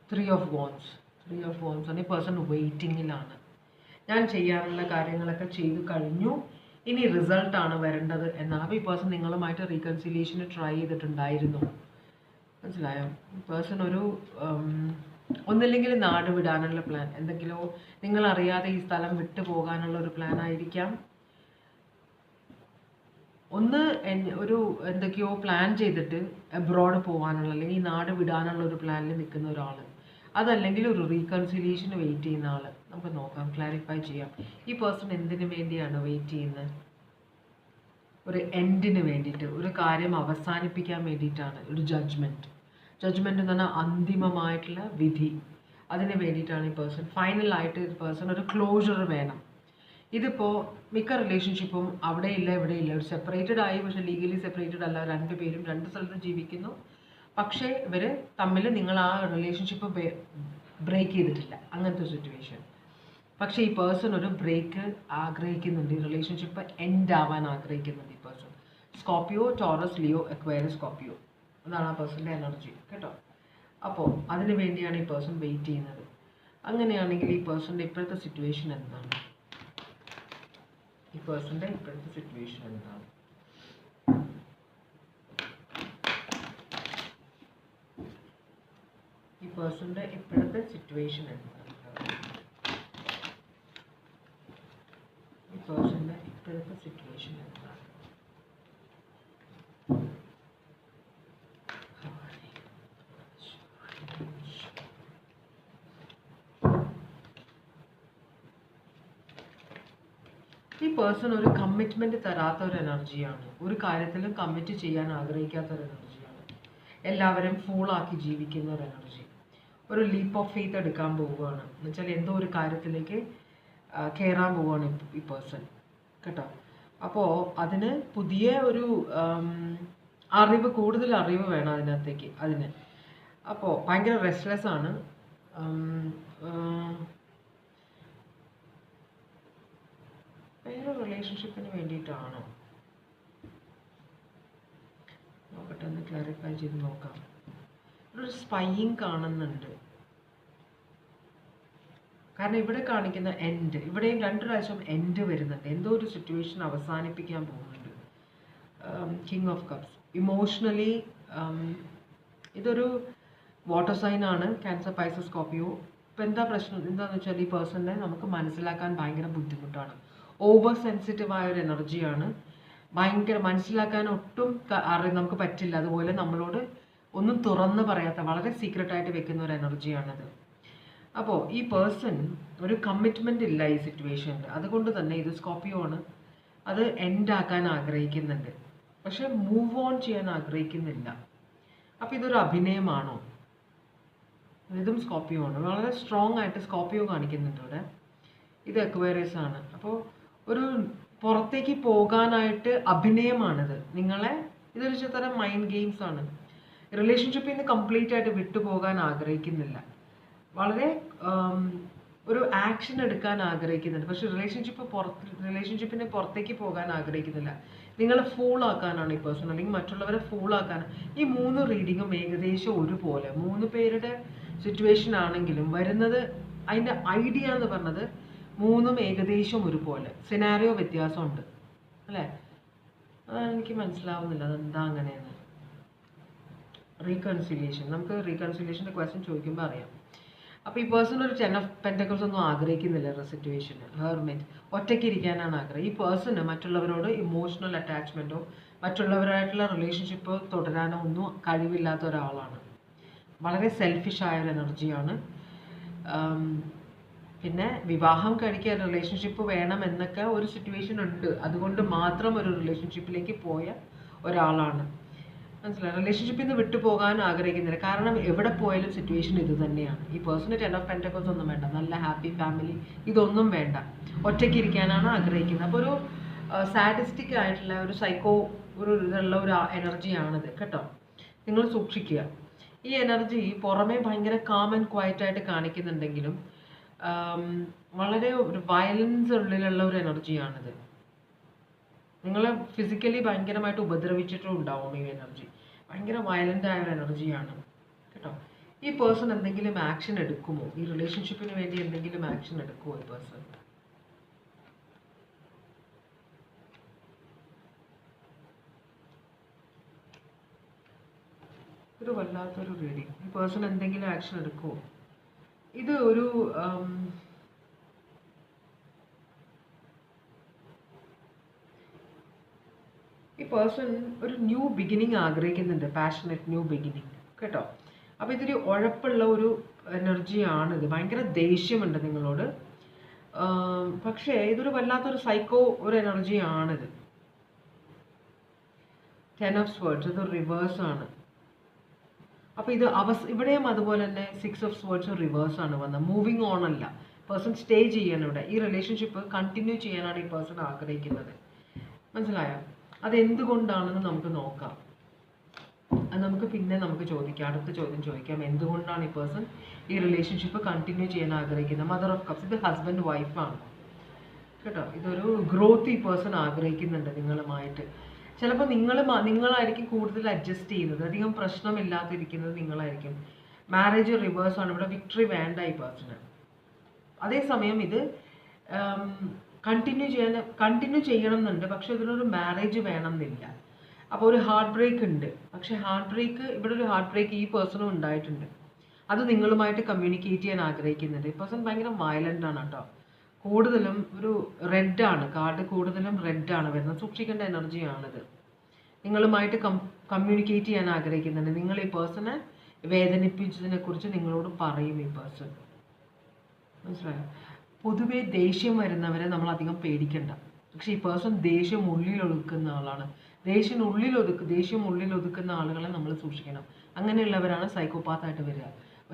3 of Wands. 3 of Wands ആണ്. ഈ പേഴ്സൺ വെയിറ്റിങ്ങിലാണ്. ഞാൻ ചെയ്യാനുള്ള കാര്യങ്ങളൊക്കെ ചെയ്തു കഴിഞ്ഞു, ഇനി റിസൾട്ടാണ് വരേണ്ടത് എന്നാണ്. അപ്പോൾ ഈ പേഴ്സൺ നിങ്ങളുമായിട്ട് റീകൺസിലിയേഷന് ട്രൈ ചെയ്തിട്ടുണ്ടായിരുന്നു. മനസ്സിലായോ? പേഴ്സൺ ഒരു ഒന്നില്ലെങ്കിൽ നാട് വിടാനുള്ള പ്ലാൻ, എന്തെങ്കിലോ നിങ്ങളറിയാതെ ഈ സ്ഥലം വിട്ടു പോകാനുള്ള ഒരു പ്ലാൻ ആയിരിക്കാം. ഒന്ന് ഒരു എന്തൊക്കെയോ പ്ലാൻ ചെയ്തിട്ട് എബ്രോഡ് പോകാനുള്ള അല്ലെങ്കിൽ ഈ നാട് വിടാനുള്ള ഒരു പ്ലാനിൽ നിൽക്കുന്ന ഒരാൾ, അതല്ലെങ്കിൽ ഒരു റീകൺസിലിയേഷന് വെയിറ്റ് ചെയ്യുന്ന ആൾ. നമുക്ക് നോക്കാം, ക്ലാരിഫൈ ചെയ്യാം. ഈ പേഴ്സൺ എന്തിനു വേണ്ടിയാണ് വെയിറ്റ് ചെയ്യുന്നത്? ഒരു എൻഡിന് വേണ്ടിയിട്ട്, ഒരു കാര്യം അവസാനിപ്പിക്കാൻ വേണ്ടിയിട്ടാണ്. ഒരു ജഡ്ജ്മെൻറ്റ്. ജഡ്ജ്മെൻറ്റ് എന്ന് പറഞ്ഞാൽ അന്തിമമായിട്ടുള്ള വിധി. അതിന് വേണ്ടിയിട്ടാണ് ഈ പേഴ്സൺ. ഫൈനലായിട്ട് ഈ പേഴ്സൺ ഒരു ക്ലോഷർ വേണം. ഇതിപ്പോൾ മിക്ക റിലേഷൻഷിപ്പും അവിടെ ഇല്ല ഇവിടെ ഇല്ല, ഒരു സെപ്പറേറ്റഡ് ആയി, പക്ഷെ ലീഗലി സെപ്പറേറ്റഡ് അല്ല, രണ്ടുപേരും രണ്ട് സ്ഥലത്ത് ജീവിക്കുന്നു, പക്ഷേ ഇവർ തമ്മിൽ നിങ്ങൾ ആ റിലേഷൻഷിപ്പ് ബ്രേക്ക് ചെയ്തിട്ടില്ല, അങ്ങനത്തെ സിറ്റുവേഷൻ. പക്ഷേ ഈ പേഴ്സൺ ഒരു ബ്രേക്ക് ആഗ്രഹിക്കുന്നുണ്ട്, ഈ റിലേഷൻഷിപ്പ് എൻഡ് ആവാൻ ആഗ്രഹിക്കുന്നുണ്ട് ഈ person. Scorpio, Taurus, Leo, Aquarius, Scorpio, അതാണ് ആ പേഴ്സൻ്റെ എനർജി കേട്ടോ. അപ്പോൾ അതിന് വേണ്ടിയാണ് ഈ പേഴ്സൺ വെയിറ്റ് ചെയ്യുന്നത്. അങ്ങനെയാണെങ്കിൽ ഈ പേഴ്സൻ്റെ ഇപ്പോഴത്തെ സിറ്റുവേഷൻ എന്താണ്? ഈ പേഴ്സൻ്റെ ഇപ്പോഴത്തെ സിറ്റുവേഷൻ എന്താണ്? ഈ പേഴ്സൻ്റെ ഇപ്പോഴത്തെ സിറ്റുവേഷൻ എന്താണ്? ഈ പേഴ്സൻ്റെ ഇപ്പോഴത്തെ സിറ്റുവേഷൻ എന്താണ്? ഈ പേഴ്സൺ ഒരു കമ്മിറ്റ്മെൻറ്റ് തരാത്ത ഒരു എനർജിയാണ്. ഒരു കാര്യത്തിലും കമ്മിറ്റ് ചെയ്യാൻ ആഗ്രഹിക്കാത്ത ഒരു എനർജിയാണ്. എല്ലാവരും ഫൂളാക്കി ജീവിക്കുന്ന ഒരു എനർജി. ഒരു ലീപ്പ് ഓഫ് ഫെയ്ത്ത് എടുക്കാൻ പോവുകയാണ് എന്ന് വെച്ചാൽ എന്തോ ഒരു കാര്യത്തിലേക്ക് കയറാൻ പോവുകയാണ് ഈ പേഴ്സൺ കേട്ടോ. അപ്പോൾ അതിന് പുതിയ ഒരു അറിവ്, കൂടുതൽ അറിവ് വേണം അതിനകത്തേക്ക് അതിന്. അപ്പോൾ ഭയങ്കര റെസ്റ്റ്ലെസ് ആണ്. വേറെ റിലേഷൻഷിപ്പിന് വേണ്ടിയിട്ടാണോ? നോക്കട്ടെ, ഒന്ന് ക്ലാരിഫൈ ചെയ്ത് നോക്കാം. ഒരു സ്പൈയിങ് കാണുന്നുണ്ട്. കാരണം ഇവിടെ കാണിക്കുന്ന എൻഡ്, ഇവിടെയും 2 പ്രാവശ്യം എൻഡ് വരുന്നുണ്ട്. എന്തോ ഒരു സിറ്റുവേഷൻ അവസാനിപ്പിക്കാൻ പോകുന്നുണ്ട്. King of cups. ഇമോഷണലി ഇതൊരു വാട്ടർ സൈൻ ആണ്, ക്യാൻസർ, പൈസസ്, സ്കോർപ്പിയോ. ഇപ്പം എന്താ പ്രശ്നം എന്താണെന്ന് വെച്ചാൽ ഈ പേഴ്സണിനെ നമുക്ക് മനസ്സിലാക്കാൻ ഭയങ്കര ബുദ്ധിമുട്ടാണ്. ഓവർ സെൻസിറ്റീവായ ഒരു എനർജിയാണ്. ഭയങ്കര മനസ്സിലാക്കാൻ ഒട്ടും നമുക്ക് പറ്റില്ല. അതുപോലെ നമ്മളോട് ഒന്നും തുറന്ന് പറയാത്ത, വളരെ സീക്രട്ടായിട്ട് വെക്കുന്ന ഒരു എനർജിയാണത്. അപ്പോൾ ഈ പേഴ്സൺ ഒരു കമ്മിറ്റ്മെൻ്റ് ഇല്ല ഈ സിറ്റുവേഷനിൽ. അതുകൊണ്ട് തന്നെ ഇത് സ്കോർപ്പിയോ ആണ്. അത് എൻഡ് ആക്കാൻ ആഗ്രഹിക്കുന്നുണ്ട്, പക്ഷെ മൂവ് ഓൺ ചെയ്യാൻ ആഗ്രഹിക്കുന്നില്ല. അപ്പോൾ ഇതൊരു അഭിനയമാണോ? ഇതും സ്കോർപ്പിയോ ആണ്. വളരെ സ്ട്രോങ് ആയിട്ട് സ്കോർപ്പിയോ കാണിക്കുന്നുണ്ട് ഇവിടെ. ഇത് അക്വേറിയസ് ആണ്. അപ്പോൾ ഒരു പുറത്തേക്ക് പോകാനായിട്ട് അഭിനയമാണിത്. ഇതൊരു തരം മൈൻഡ് ഗെയിംസ് ആണ്. റിലേഷൻഷിപ്പിൽ നിന്ന് കംപ്ലീറ്റ് ആയിട്ട് വിട്ടുപോകാൻ ആഗ്രഹിക്കുന്നില്ല. വളരെ ഒരു ആക്ഷൻ എടുക്കാൻ ആഗ്രഹിക്കുന്നുണ്ട്, പക്ഷെ റിലേഷൻഷിപ്പിന് പുറത്തേക്ക് പോകാൻ ആഗ്രഹിക്കുന്നില്ല. നിങ്ങളെ ഫൂളാക്കാനാണ് ഈ പേഴ്സൺ, അല്ലെങ്കിൽ മറ്റുള്ളവരെ ഫൂളാക്കാൻ. ഈ 3 റീഡിങ്ങും ഏകദേശം ഒരുപോലെ, 3 പേരുടെ സിറ്റുവേഷൻ ആണെങ്കിലും വരുന്നത്, അതിൻ്റെ ഐഡിയ എന്ന് പറഞ്ഞത് 3ഉം ഏകദേശം ഒരുപോലെ. സിനാരിയോ വ്യത്യാസമുണ്ട് അല്ലേ? അതാണ് എനിക്ക് മനസ്സിലാവുന്നില്ല അതെന്താ അങ്ങനെയെന്ന്. റീകൺസിലിയേഷൻ, നമുക്ക് റീകൺസിലിയേഷൻ്റെ ക്വസ്റ്റ്യൻ ചോദിക്കുമ്പോൾ അറിയാം. അപ്പോൾ ഈ പേഴ്സൺ ഒരു 10 ഓഫ് പെൻറ്റക്കിൾസ് ഒന്നും ആഗ്രഹിക്കുന്നില്ല സിറ്റുവേഷന്. ഹെർമിറ്റ്, ഒറ്റയ്ക്ക് ഇരിക്കാനാണ് ആഗ്രഹം. ഈ പേഴ്സണ് മറ്റുള്ളവരോട് ഇമോഷണൽ അറ്റാച്ച്മെൻറ്റോ മറ്റുള്ളവരായിട്ടുള്ള റിലേഷൻഷിപ്പ് തുടരാനോ ഒന്നും കഴിവില്ലാത്ത ഒരാളാണ്. വളരെ സെൽഫിഷായ ഒരു എനർജിയാണ്. പിന്നെ വിവാഹം കഴിക്കാൻ, റിലേഷൻഷിപ്പ് വേണം എന്നൊക്കെ ഒരു സിറ്റുവേഷൻ ഉണ്ട്. അതുകൊണ്ട് മാത്രം ഒരു റിലേഷൻഷിപ്പിലേക്ക് പോയ ഒരാളാണ്. മനസ്സിലായി? റിലേഷൻഷിപ്പിൽ നിന്ന് വിട്ടുപോകാൻ ആഗ്രഹിക്കുന്നില്ല. കാരണം എവിടെ പോയാലും സിറ്റുവേഷൻ ഇത് തന്നെയാണ്. ഈ പേഴ്സണ് 10 ഓഫ് പെൻറ്റക്കിൾസ് ഒന്നും വേണ്ട, നല്ല ഹാപ്പി ഫാമിലി, ഇതൊന്നും വേണ്ട. ഒറ്റയ്ക്ക് ഇരിക്കാനാണ് ആഗ്രഹിക്കുന്നത്. അപ്പോൾ ഒരു സാഡിസ്റ്റിക് ആയിട്ടുള്ള ഒരു സൈക്കോ ഇതുള്ള ഒരു എനർജിയാണിത് കേട്ടോ. നിങ്ങൾ സൂക്ഷിക്കുക. ഈ എനർജി പുറമേ ഭയങ്കര കാം ആൻഡ് ക്വയറ്റ് ആയിട്ട് കാണിക്കുന്നുണ്ടെങ്കിലും വളരെ ഒരു വയലൻസ് ഉള്ളിലുള്ള ഒരു എനർജിയാണിത്. നിങ്ങളെ ഫിസിക്കലി ഭയങ്കരമായിട്ട് ഉപദ്രവിച്ചിട്ടും ഉണ്ടാവും ഈ എനർജി. ഭയങ്കര വയലൻ്റ് ആയ ഒരു എനർജിയാണ് കേട്ടോ. ഈ പേഴ്സൺ എന്തെങ്കിലും ആക്ഷൻ എടുക്കുമോ? ഈ റിലേഷൻഷിപ്പിന് വേണ്ടി എന്തെങ്കിലും ആക്ഷൻ എടുക്കുമോ ഈ പേഴ്സൺ? ഒരു വല്ലാത്തൊരു റീഡിങ്. ഈ പേഴ്സൺ എന്തെങ്കിലും ആക്ഷൻ എടുക്കുമോ? ഇത് ഒരു ഈ ഈ പേഴ്സൺ ഒരു ന്യൂ ബിഗിനിങ് ആഗ്രഹിക്കുന്നുണ്ട്, പാഷനറ്റ് ന്യൂ ബിഗിനിങ് കേട്ടോ. അപ്പോൾ ഇതൊരു ഉഴപ്പുള്ള ഒരു എനർജിയാണിത്. ഭയങ്കര ദേഷ്യമുണ്ട് നിങ്ങളോട്. പക്ഷേ ഇതൊരു വല്ലാത്തൊരു സൈക്കോ ഒരു എനർജിയാണിത്. 10 of Swords ഇത് റിവേഴ്സ് ആണ്. അപ്പോൾ ഇത് ഇവിടെയും അതുപോലെ തന്നെ 6 of Swords റിവേഴ്സ് ആണ് വന്നത്. മൂവിങ് ഓൺ അല്ല, പേഴ്സൺ സ്റ്റേ ചെയ്യാൻ ഇവിടെ ഈ റിലേഷൻഷിപ്പ് കണ്ടിന്യൂ ചെയ്യാനാണ് ഈ പേഴ്സൺ ആഗ്രഹിക്കുന്നത്. മനസ്സിലായോ? അതെന്തുകൊണ്ടാണെന്ന് നമുക്ക് നോക്കാം. അത് നമുക്ക് പിന്നെ ചോദിക്കാം, അടുത്ത ചോദ്യം ചോദിക്കാം. എന്തുകൊണ്ടാണ് ഈ പേഴ്സൺ ഈ റിലേഷൻഷിപ്പ് കണ്ടിന്യൂ ചെയ്യാൻ ആഗ്രഹിക്കുന്നത്? മദർ ഓഫ് കപ്സ് ഇത് ഹസ്ബൻഡ് വൈഫാണ് കേട്ടോ. ഇതൊരു ഗ്രോത്ത് ഈ പേഴ്സൺ ആഗ്രഹിക്കുന്നുണ്ട് നിങ്ങളുമായിട്ട്. ചിലപ്പോൾ നിങ്ങളായിരിക്കും കൂടുതൽ അഡ്ജസ്റ്റ് ചെയ്യുന്നത്, അധികം പ്രശ്നമില്ലാതിരിക്കുന്നത് നിങ്ങളായിരിക്കും. മാരേജ് റിവേഴ്സ് ആണ് ഇവിടെ, വിക്ടറി വേണ്ട ഈ പേഴ്സണ്. അതേസമയം ഇത് കണ്ടിന്യൂ ചെയ്യണം എന്നുണ്ട്, പക്ഷെ ഇതിനൊരു മാരേജ് വേണമെന്നില്ല. അപ്പോൾ ഒരു ഹാർട്ട് ബ്രേക്ക് ഉണ്ട്. പക്ഷെ ഇവിടെ ഒരു ഹാർട്ട് ബ്രേക്ക് ഈ പേഴ്സണും ഉണ്ടായിട്ടുണ്ട്. അത് നിങ്ങളുമായിട്ട് കമ്മ്യൂണിക്കേറ്റ് ചെയ്യാൻ ആഗ്രഹിക്കുന്നുണ്ട്. ഈ പേഴ്സൺ ഭയങ്കര വയലൻ്റ് ആണ് കേട്ടോ. കൂടുതലും ഒരു റെഡാണ് കാർഡ്, കൂടുതലും റെഡാണ് വരുന്നത്. സൂക്ഷിക്കേണ്ട എനർജിയാണിത്. നിങ്ങളുമായിട്ട് കമ്മ്യൂണിക്കേറ്റ് ചെയ്യാൻ ആഗ്രഹിക്കുന്നുണ്ട്. നിങ്ങൾ ഈ പേഴ്സണെ വേദനിപ്പിച്ചതിനെ കുറിച്ച് നിങ്ങളോട് പറയും ഈ പേഴ്സൺ. മനസ്സിലായോ? പൊതുവേ ദേഷ്യം വരുന്നവരെ നമ്മൾ അധികം പേടിക്കണ്ട. പക്ഷെ ഈ പേഴ്സൺ ദേഷ്യം ഉള്ളിൽ ഒതുക്കുന്ന ആളാണ്. ദേഷ്യം ഉള്ളിൽ ഒതുക്കുന്ന ആളുകളെ നമ്മൾ സൂക്ഷിക്കണം. അങ്ങനെയുള്ളവരാണ് സൈക്കോപാത്തായിട്ട് വരിക.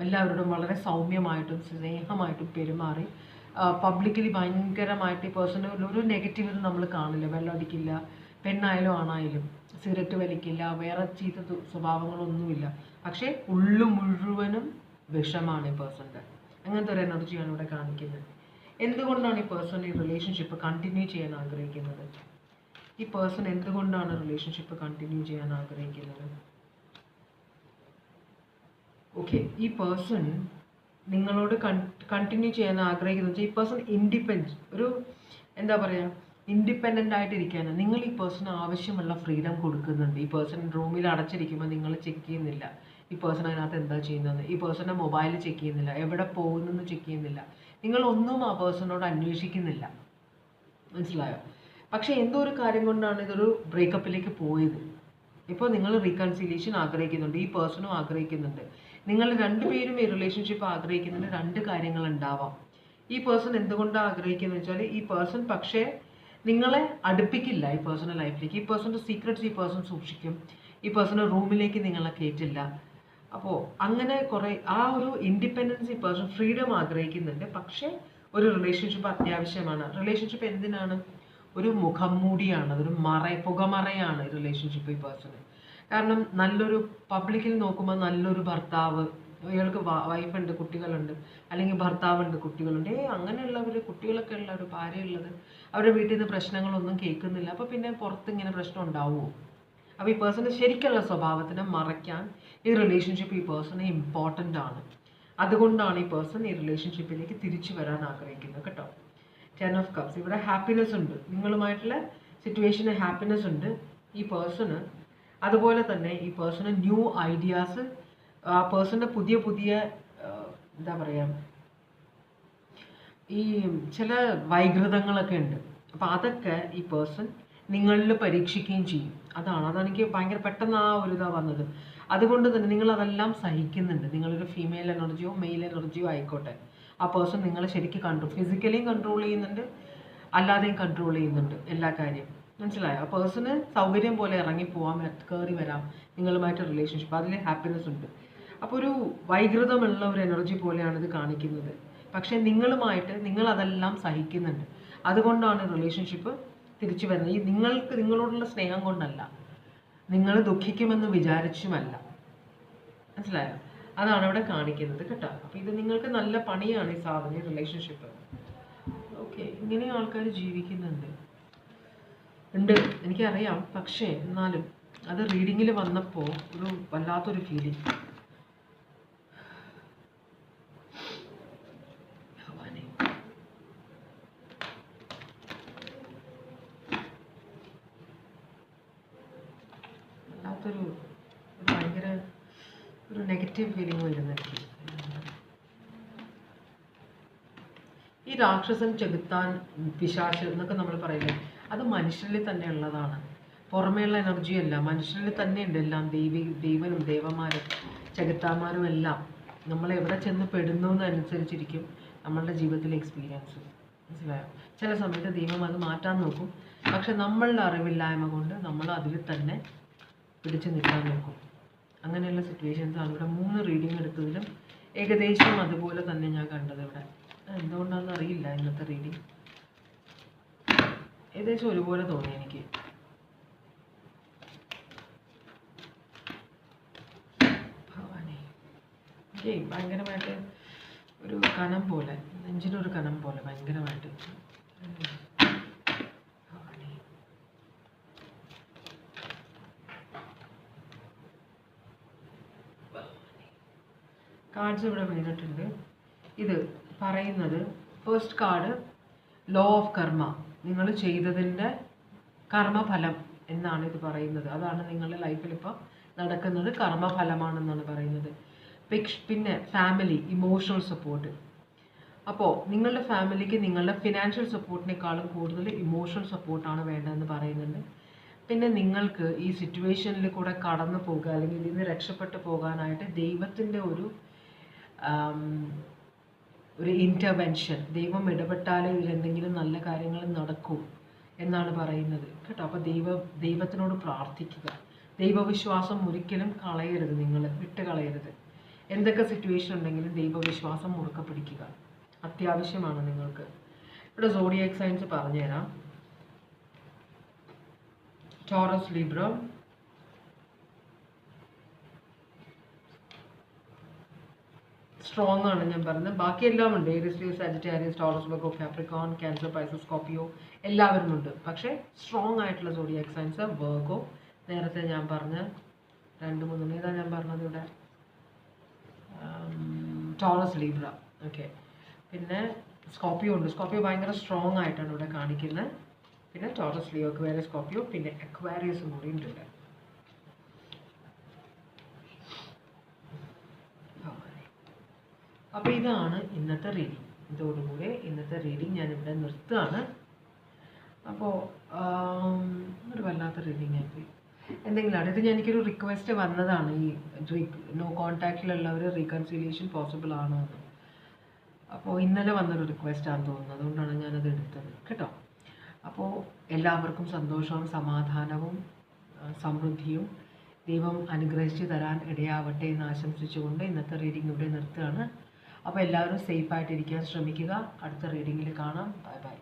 എല്ലാവരോടും വളരെ സൗമ്യമായിട്ടും സ്നേഹമായിട്ടും പെരുമാറി പബ്ലിക്കലി ഭയങ്കരമായിട്ട് ഈ പേഴ്സൺ ഒരു നെഗറ്റീവ് നമ്മൾ കാണില്ല. വെള്ളമടിക്കില്ല, പെണ്ണായാലും ആണായാലും സിഗരറ്റ് വലിക്കില്ല, വേറെ ചീത്ത സ്വഭാവങ്ങളൊന്നുമില്ല. പക്ഷേ മുഴുവനും വിഷമാണ് ഈ പേഴ്സൻ്റെ. അങ്ങനത്തെ ഒരു എനർജിയാണ് ഇവിടെ കാണിക്കുന്നത്. എന്തുകൊണ്ടാണ് ഈ പേഴ്സൺ ഈ റിലേഷൻഷിപ്പ് കണ്ടിന്യൂ ചെയ്യാൻ ആഗ്രഹിക്കുന്നത്? ഈ പേഴ്സൺ എന്തുകൊണ്ടാണ് റിലേഷൻഷിപ്പ് കണ്ടിന്യൂ ചെയ്യാൻ ആഗ്രഹിക്കുന്നത്? ഓക്കെ, ഈ പേഴ്സൺ നിങ്ങളോട് കണ്ടിന്യൂ ചെയ്യാൻ ആഗ്രഹിക്കുന്നത് ഈ പേഴ്സൺ ഇൻഡിപെൻഡൻ്റ് ആയിട്ടിരിക്കാനാണ്. നിങ്ങൾ ഈ പേഴ്സൺ ആവശ്യമുള്ള ഫ്രീഡം കൊടുക്കുന്നുണ്ട്. ഈ പേഴ്സൺ റൂമിൽ അടച്ചിരിക്കുമ്പോൾ നിങ്ങൾ ചെക്ക് ചെയ്യുന്നില്ല ഈ പേഴ്സൺ അതിനകത്ത് എന്താ ചെയ്യുന്നത്. ഈ പേഴ്സൻ്റെ മൊബൈൽ ചെക്ക് ചെയ്യുന്നില്ല, എവിടെ പോകുന്നെന്ന് ചെക്ക് ചെയ്യുന്നില്ല. നിങ്ങളൊന്നും ആ പേഴ്സണോട് അന്വേഷിക്കുന്നില്ല. മനസ്സിലായോ? പക്ഷേ എന്തോ ഒരു കാര്യം കൊണ്ടാണ് ഇതൊരു ബ്രേക്കപ്പിലേക്ക് പോയത്. ഇപ്പോൾ നിങ്ങൾ റീകൺസിലിയേഷൻ ആഗ്രഹിക്കുന്നുണ്ട്, ഈ പേഴ്സണും ആഗ്രഹിക്കുന്നുണ്ട്. നിങ്ങൾ രണ്ടുപേരും ഈ റിലേഷൻഷിപ്പ് ആഗ്രഹിക്കുന്നുണ്ട്. രണ്ട് കാര്യങ്ങൾ ഉണ്ടാവാം. ഈ പേഴ്സൺ എന്തുകൊണ്ടാണ് ആഗ്രഹിക്കുന്നത് വെച്ചാൽ ഈ പേഴ്സൺ പക്ഷേ നിങ്ങളെ അടുപ്പിക്കില്ല ഈ പേഴ്സണൽ ലൈഫിലേക്ക്. ഈ പേഴ്സൻ്റെ സീക്രട്സ് ഈ പേഴ്സൺ സൂക്ഷിക്കും. ഈ പേഴ്സണൽ റൂമിലേക്ക് നിങ്ങളെ കയറ്റില്ല. അപ്പോൾ അങ്ങനെ കുറേ ആ ഒരു ഇൻഡിപെൻഡൻസ് ഈ പേഴ്സൺ ഫ്രീഡം ആഗ്രഹിക്കുന്നുണ്ട്. പക്ഷേ ഒരു റിലേഷൻഷിപ്പ് അത്യാവശ്യമാണ്. റിലേഷൻഷിപ്പ് എന്തിനാണ്? ഒരു മുഖം മൂടിയാണ്, അതൊരു പുകമറയാണ് റിലേഷൻഷിപ്പ് ഈ പേഴ്സണ്. കാരണം നല്ലൊരു പബ്ലിക്കിൽ നോക്കുമ്പോൾ നല്ലൊരു ഭർത്താവ്, ഇയാൾക്ക് വൈഫുണ്ട്, കുട്ടികളുണ്ട്, അല്ലെങ്കിൽ ഭർത്താവുണ്ട്, കുട്ടികളുണ്ട്, അങ്ങനെയുള്ളവർ കുട്ടികളൊക്കെ ഉള്ള ഒരു ഭാര്യയുള്ളത് അവരുടെ വീട്ടിൽ നിന്ന് പ്രശ്നങ്ങളൊന്നും കേൾക്കുന്നില്ല. അപ്പോൾ പിന്നെ പുറത്ത് ഇങ്ങനെ പ്രശ്നം ഉണ്ടാവുമോ? അപ്പോൾ ഈ പേഴ്സൻ്റെ ശരിക്കുള്ള സ്വഭാവത്തിനെ മറയ്ക്കാൻ ഈ റിലേഷൻഷിപ്പ് ഈ പേഴ്സണ് ഇമ്പോർട്ടൻ്റ് ആണ്. അതുകൊണ്ടാണ് ഈ പേഴ്സൺ ഈ റിലേഷൻഷിപ്പിലേക്ക് തിരിച്ചു വരാൻ ആഗ്രഹിക്കുന്നത് കേട്ടോ. 10 of Cups ഇവിടെ ഹാപ്പിനെസ് ഉണ്ട്. നിങ്ങളുമായിട്ടുള്ള സിറ്റുവേഷന് ഹാപ്പിനെസ് ഉണ്ട് ഈ പേഴ്സണ്. അതുപോലെ തന്നെ ഈ പേഴ്സണ് ന്യൂ ഐഡിയാസ്, ആ പേഴ്സൻ്റെ പുതിയ എന്താ പറയുക, ഈ ചില വൈകൃതങ്ങളൊക്കെ ഉണ്ട്. അപ്പോൾ അതൊക്കെ ഈ പേഴ്സൺ നിങ്ങളിൽ പരീക്ഷിക്കുകയും ചെയ്യും. അതാണ് എനിക്ക് ഭയങ്കര പെട്ടെന്ന് ആ ഒരു ഇതാണ് വന്നത്. അതുകൊണ്ട് തന്നെ നിങ്ങളതെല്ലാം സഹിക്കുന്നുണ്ട്. നിങ്ങളൊരു ഫീമെയിൽ എനർജിയോ മെയിൽ എനർജിയോ ആയിക്കോട്ടെ, ആ പേഴ്സൺ നിങ്ങളെ ശരിക്കും ഫിസിക്കലിയും കൺട്രോൾ ചെയ്യുന്നുണ്ട്, അല്ലാതെയും കൺട്രോൾ ചെയ്യുന്നുണ്ട് എല്ലാ കാര്യം. മനസ്സിലായോ? ആ പേഴ്സണ് സൗകര്യം പോലെ ഇറങ്ങിപ്പോവാം, കയറി വരാം നിങ്ങളുമായിട്ട് റിലേഷൻഷിപ്പ്, അതിൽ ഹാപ്പിനെസ് ഉണ്ട്. അപ്പോൾ ഒരു വൈകൃതമുള്ള ഒരു എനർജി പോലെയാണ് ഇത് കാണിക്കുന്നത്. പക്ഷേ നിങ്ങളതെല്ലാം സഹിക്കുന്നുണ്ട്. അതുകൊണ്ടാണ് റിലേഷൻഷിപ്പ് തിരിച്ചു വരുന്നത്. നിങ്ങളോടുള്ള സ്നേഹം കൊണ്ടല്ല, നിങ്ങൾ ദുഃഖിക്കുമെന്ന് വിചാരിച്ചുമല്ല. മനസ്സിലായോ? അതാണ് ഇവിടെ കാണിക്കുന്നത് കേട്ടോ. അപ്പോൾ ഇത് നിങ്ങൾക്ക് നല്ല പണിയാണ് ഈ സാധനം, ഈ റിലേഷൻഷിപ്പ്. ഓക്കെ, ഇങ്ങനെ ആൾക്കാർ ജീവിക്കുന്നുണ്ട് എനിക്കറിയാം. പക്ഷേ എന്നാലും അത് റീഡിങ്ങിൽ വന്നപ്പോൾ ഒരു വല്ലാത്തൊരു ഫീലിംഗ്. വല്ലാത്തൊരു ഭയങ്കര ഒരു നെഗറ്റീവ് ഫീലിംഗ് വരുന്നു എനിക്ക്. ഈ രാക്ഷസൻ, ചെകുത്താൻ, പിശാച് എന്നൊക്കെ നമ്മൾ പറയില്ലേ, അത് മനുഷ്യരിൽ തന്നെ ഉള്ളതാണ്. പുറമേയുള്ള എനർജി അല്ല, മനുഷ്യരിൽ തന്നെ ഉണ്ട് എല്ലാം. ദൈവനും ദേവന്മാരും ചെകുത്താന്മാരും എല്ലാം. നമ്മൾ എവിടെ ചെന്ന് പെടുന്നു എന്നനുസരിച്ചിരിക്കും നമ്മളുടെ ജീവിതത്തിലെ എക്സ്പീരിയൻസ്. മനസ്സിലായോ? ചില സമയത്ത് ദൈവം അത് മാറ്റാൻ നോക്കും, പക്ഷെ നമ്മളുടെ അറിവില്ലായ്മ കൊണ്ട് നമ്മൾ അതിൽ തന്നെ പിടിച്ചു നിൽക്കാൻ നോക്കും. അങ്ങനെയുള്ള സിറ്റുവേഷൻസാണ് ഇവിടെ 3 റീഡിങ് എടുത്തതിലും ഏകദേശം അതുപോലെ തന്നെ ഞാൻ കണ്ടത്. ഇവിടെ എന്തുകൊണ്ടാണെന്ന് അറിയില്ല, ഇന്നത്തെ റീഡിങ് ഏകദേശം ഒരുപോലെ തോന്നി എനിക്ക്. ഭയങ്കരമായിട്ട് ഒരു കനം പോലെ, നെഞ്ചിനൊരു കനം പോലെ ഭയങ്കരമായിട്ട്. കാർഡ്സ് ഇവിടെ വീണിട്ടുണ്ട്. ഇത് പറയുന്നത് ഫസ്റ്റ് കാർഡ് ലോ ഓഫ് കർമ്മ, നിങ്ങൾ ചെയ്തതിൻ്റെ കർമ്മഫലം എന്നാണ് ഇത് പറയുന്നത്. അതാണ് നിങ്ങളുടെ ലൈഫിൽ ഇപ്പോൾ നടക്കുന്നത്, കർമ്മഫലമാണെന്നാണ് പറയുന്നത്. പിന്നെ ഫാമിലി, ഇമോഷണൽ സപ്പോർട്ട്. അപ്പോൾ നിങ്ങളുടെ ഫാമിലിക്ക് നിങ്ങളുടെ ഫിനാൻഷ്യൽ സപ്പോർട്ടിനേക്കാളും കൂടുതൽ ഇമോഷണൽ സപ്പോർട്ടാണ് വേണ്ടതെന്ന് പറയുന്നുണ്ട്. പിന്നെ നിങ്ങൾക്ക് ഈ സിറ്റുവേഷനിൽ കൂടെ കടന്നു പോകുക അല്ലെങ്കിൽ ഇതിൽ നിന്ന് രക്ഷപ്പെട്ടു പോകാനായിട്ട് ദൈവത്തിൻ്റെ ഒരു ഇൻ്റർവെൻഷൻ, ദൈവം ഇടപെട്ടാലേ ഇതിലെന്തെങ്കിലും നല്ല കാര്യങ്ങൾ നടക്കൂ എന്നാണ് പറയുന്നത് കേട്ടോ. അപ്പോൾ ദൈവത്തിനോട് പ്രാർത്ഥിക്കുക. ദൈവവിശ്വാസം ഒരിക്കലും കളയരുത്, നിങ്ങൾ വിട്ട് കളയരുത്. എന്തൊക്കെ സിറ്റുവേഷൻ ഉണ്ടെങ്കിലും ദൈവവിശ്വാസം മുറുക്കെ പിടിക്കുക, അത്യാവശ്യമാണ് നിങ്ങൾക്ക്. ഇവിടെ സോഡിയാക് സൈൻസ് പറഞ്ഞുതരാം. ടോറസ്, ലിബ്ര, സ്ട്രോങ് ആണ് ഞാൻ പറഞ്ഞത്. ബാക്കിയെല്ലാം ഉണ്ട്. Aries, Leo, Sagittarius, Taurus, Virgo, Capricorn, Cancer, Pisces, Scorpio എല്ലാവരും ഉണ്ട്. പക്ഷേ സ്ട്രോങ് ആയിട്ടുള്ള സോഡിയാക് സൈൻസ് വെർഗോ, നേരത്തെ ഞാൻ പറഞ്ഞ 2-3 ഏതാ ഞാൻ പറഞ്ഞത് ഇവിടെ, ടോറസ്, ലിബ്ര. ഓക്കെ. പിന്നെ സ്കോർപ്പിയോ ഉണ്ട്. സ്കോർപ്പിയോ ഭയങ്കര സ്ട്രോങ് ആയിട്ടാണ് ഇവിടെ കാണിക്കുന്നത്. പിന്നെ ടോറസ്, ലിയോ, അക്വേറിയസ്, സ്കോർപ്പിയോ, പിന്നെ അക്വേറിയസും കൂടി ഉണ്ട്. അപ്പോൾ ഇതാണ് ഇന്നത്തെ റീഡിങ്. ഇതോടുകൂടി ഇന്നത്തെ റീഡിങ് ഞാനിവിടെ നിർത്തുകയാണ്. അപ്പോൾ ഒരു വല്ലാത്ത റീഡിങ് ആയിപ്പോയി. എന്തെങ്കിലും ആണ് ഇത്, എനിക്കൊരു റിക്വസ്റ്റ് വന്നതാണ്, ഈ നോ കോൺടാക്റ്റിലുള്ളവർ റീകൺസിലിയേഷൻ പോസിബിൾ ആണോ എന്ന്. അപ്പോൾ ഇന്നലെ വന്നൊരു റിക്വസ്റ്റാണെന്ന് തോന്നുന്നു, അതുകൊണ്ടാണ് ഞാനത് എടുത്തത് കേട്ടോ. അപ്പോൾ എല്ലാവർക്കും സന്തോഷവും സമാധാനവും സമൃദ്ധിയും ദൈവം അനുഗ്രഹിച്ച് തരാൻ ഇടയാവട്ടെ എന്ന് ആശംസിച്ചുകൊണ്ട് ഇന്നത്തെ റീഡിംഗ് ഇവിടെ നിർത്തുകയാണ്. അപ്പോൾ എല്ലാവരും സേഫായിട്ടിരിക്കാൻ ശ്രമിക്കുക. അടുത്ത റീഡിങ്ങിൽ കാണാം. Bye bye.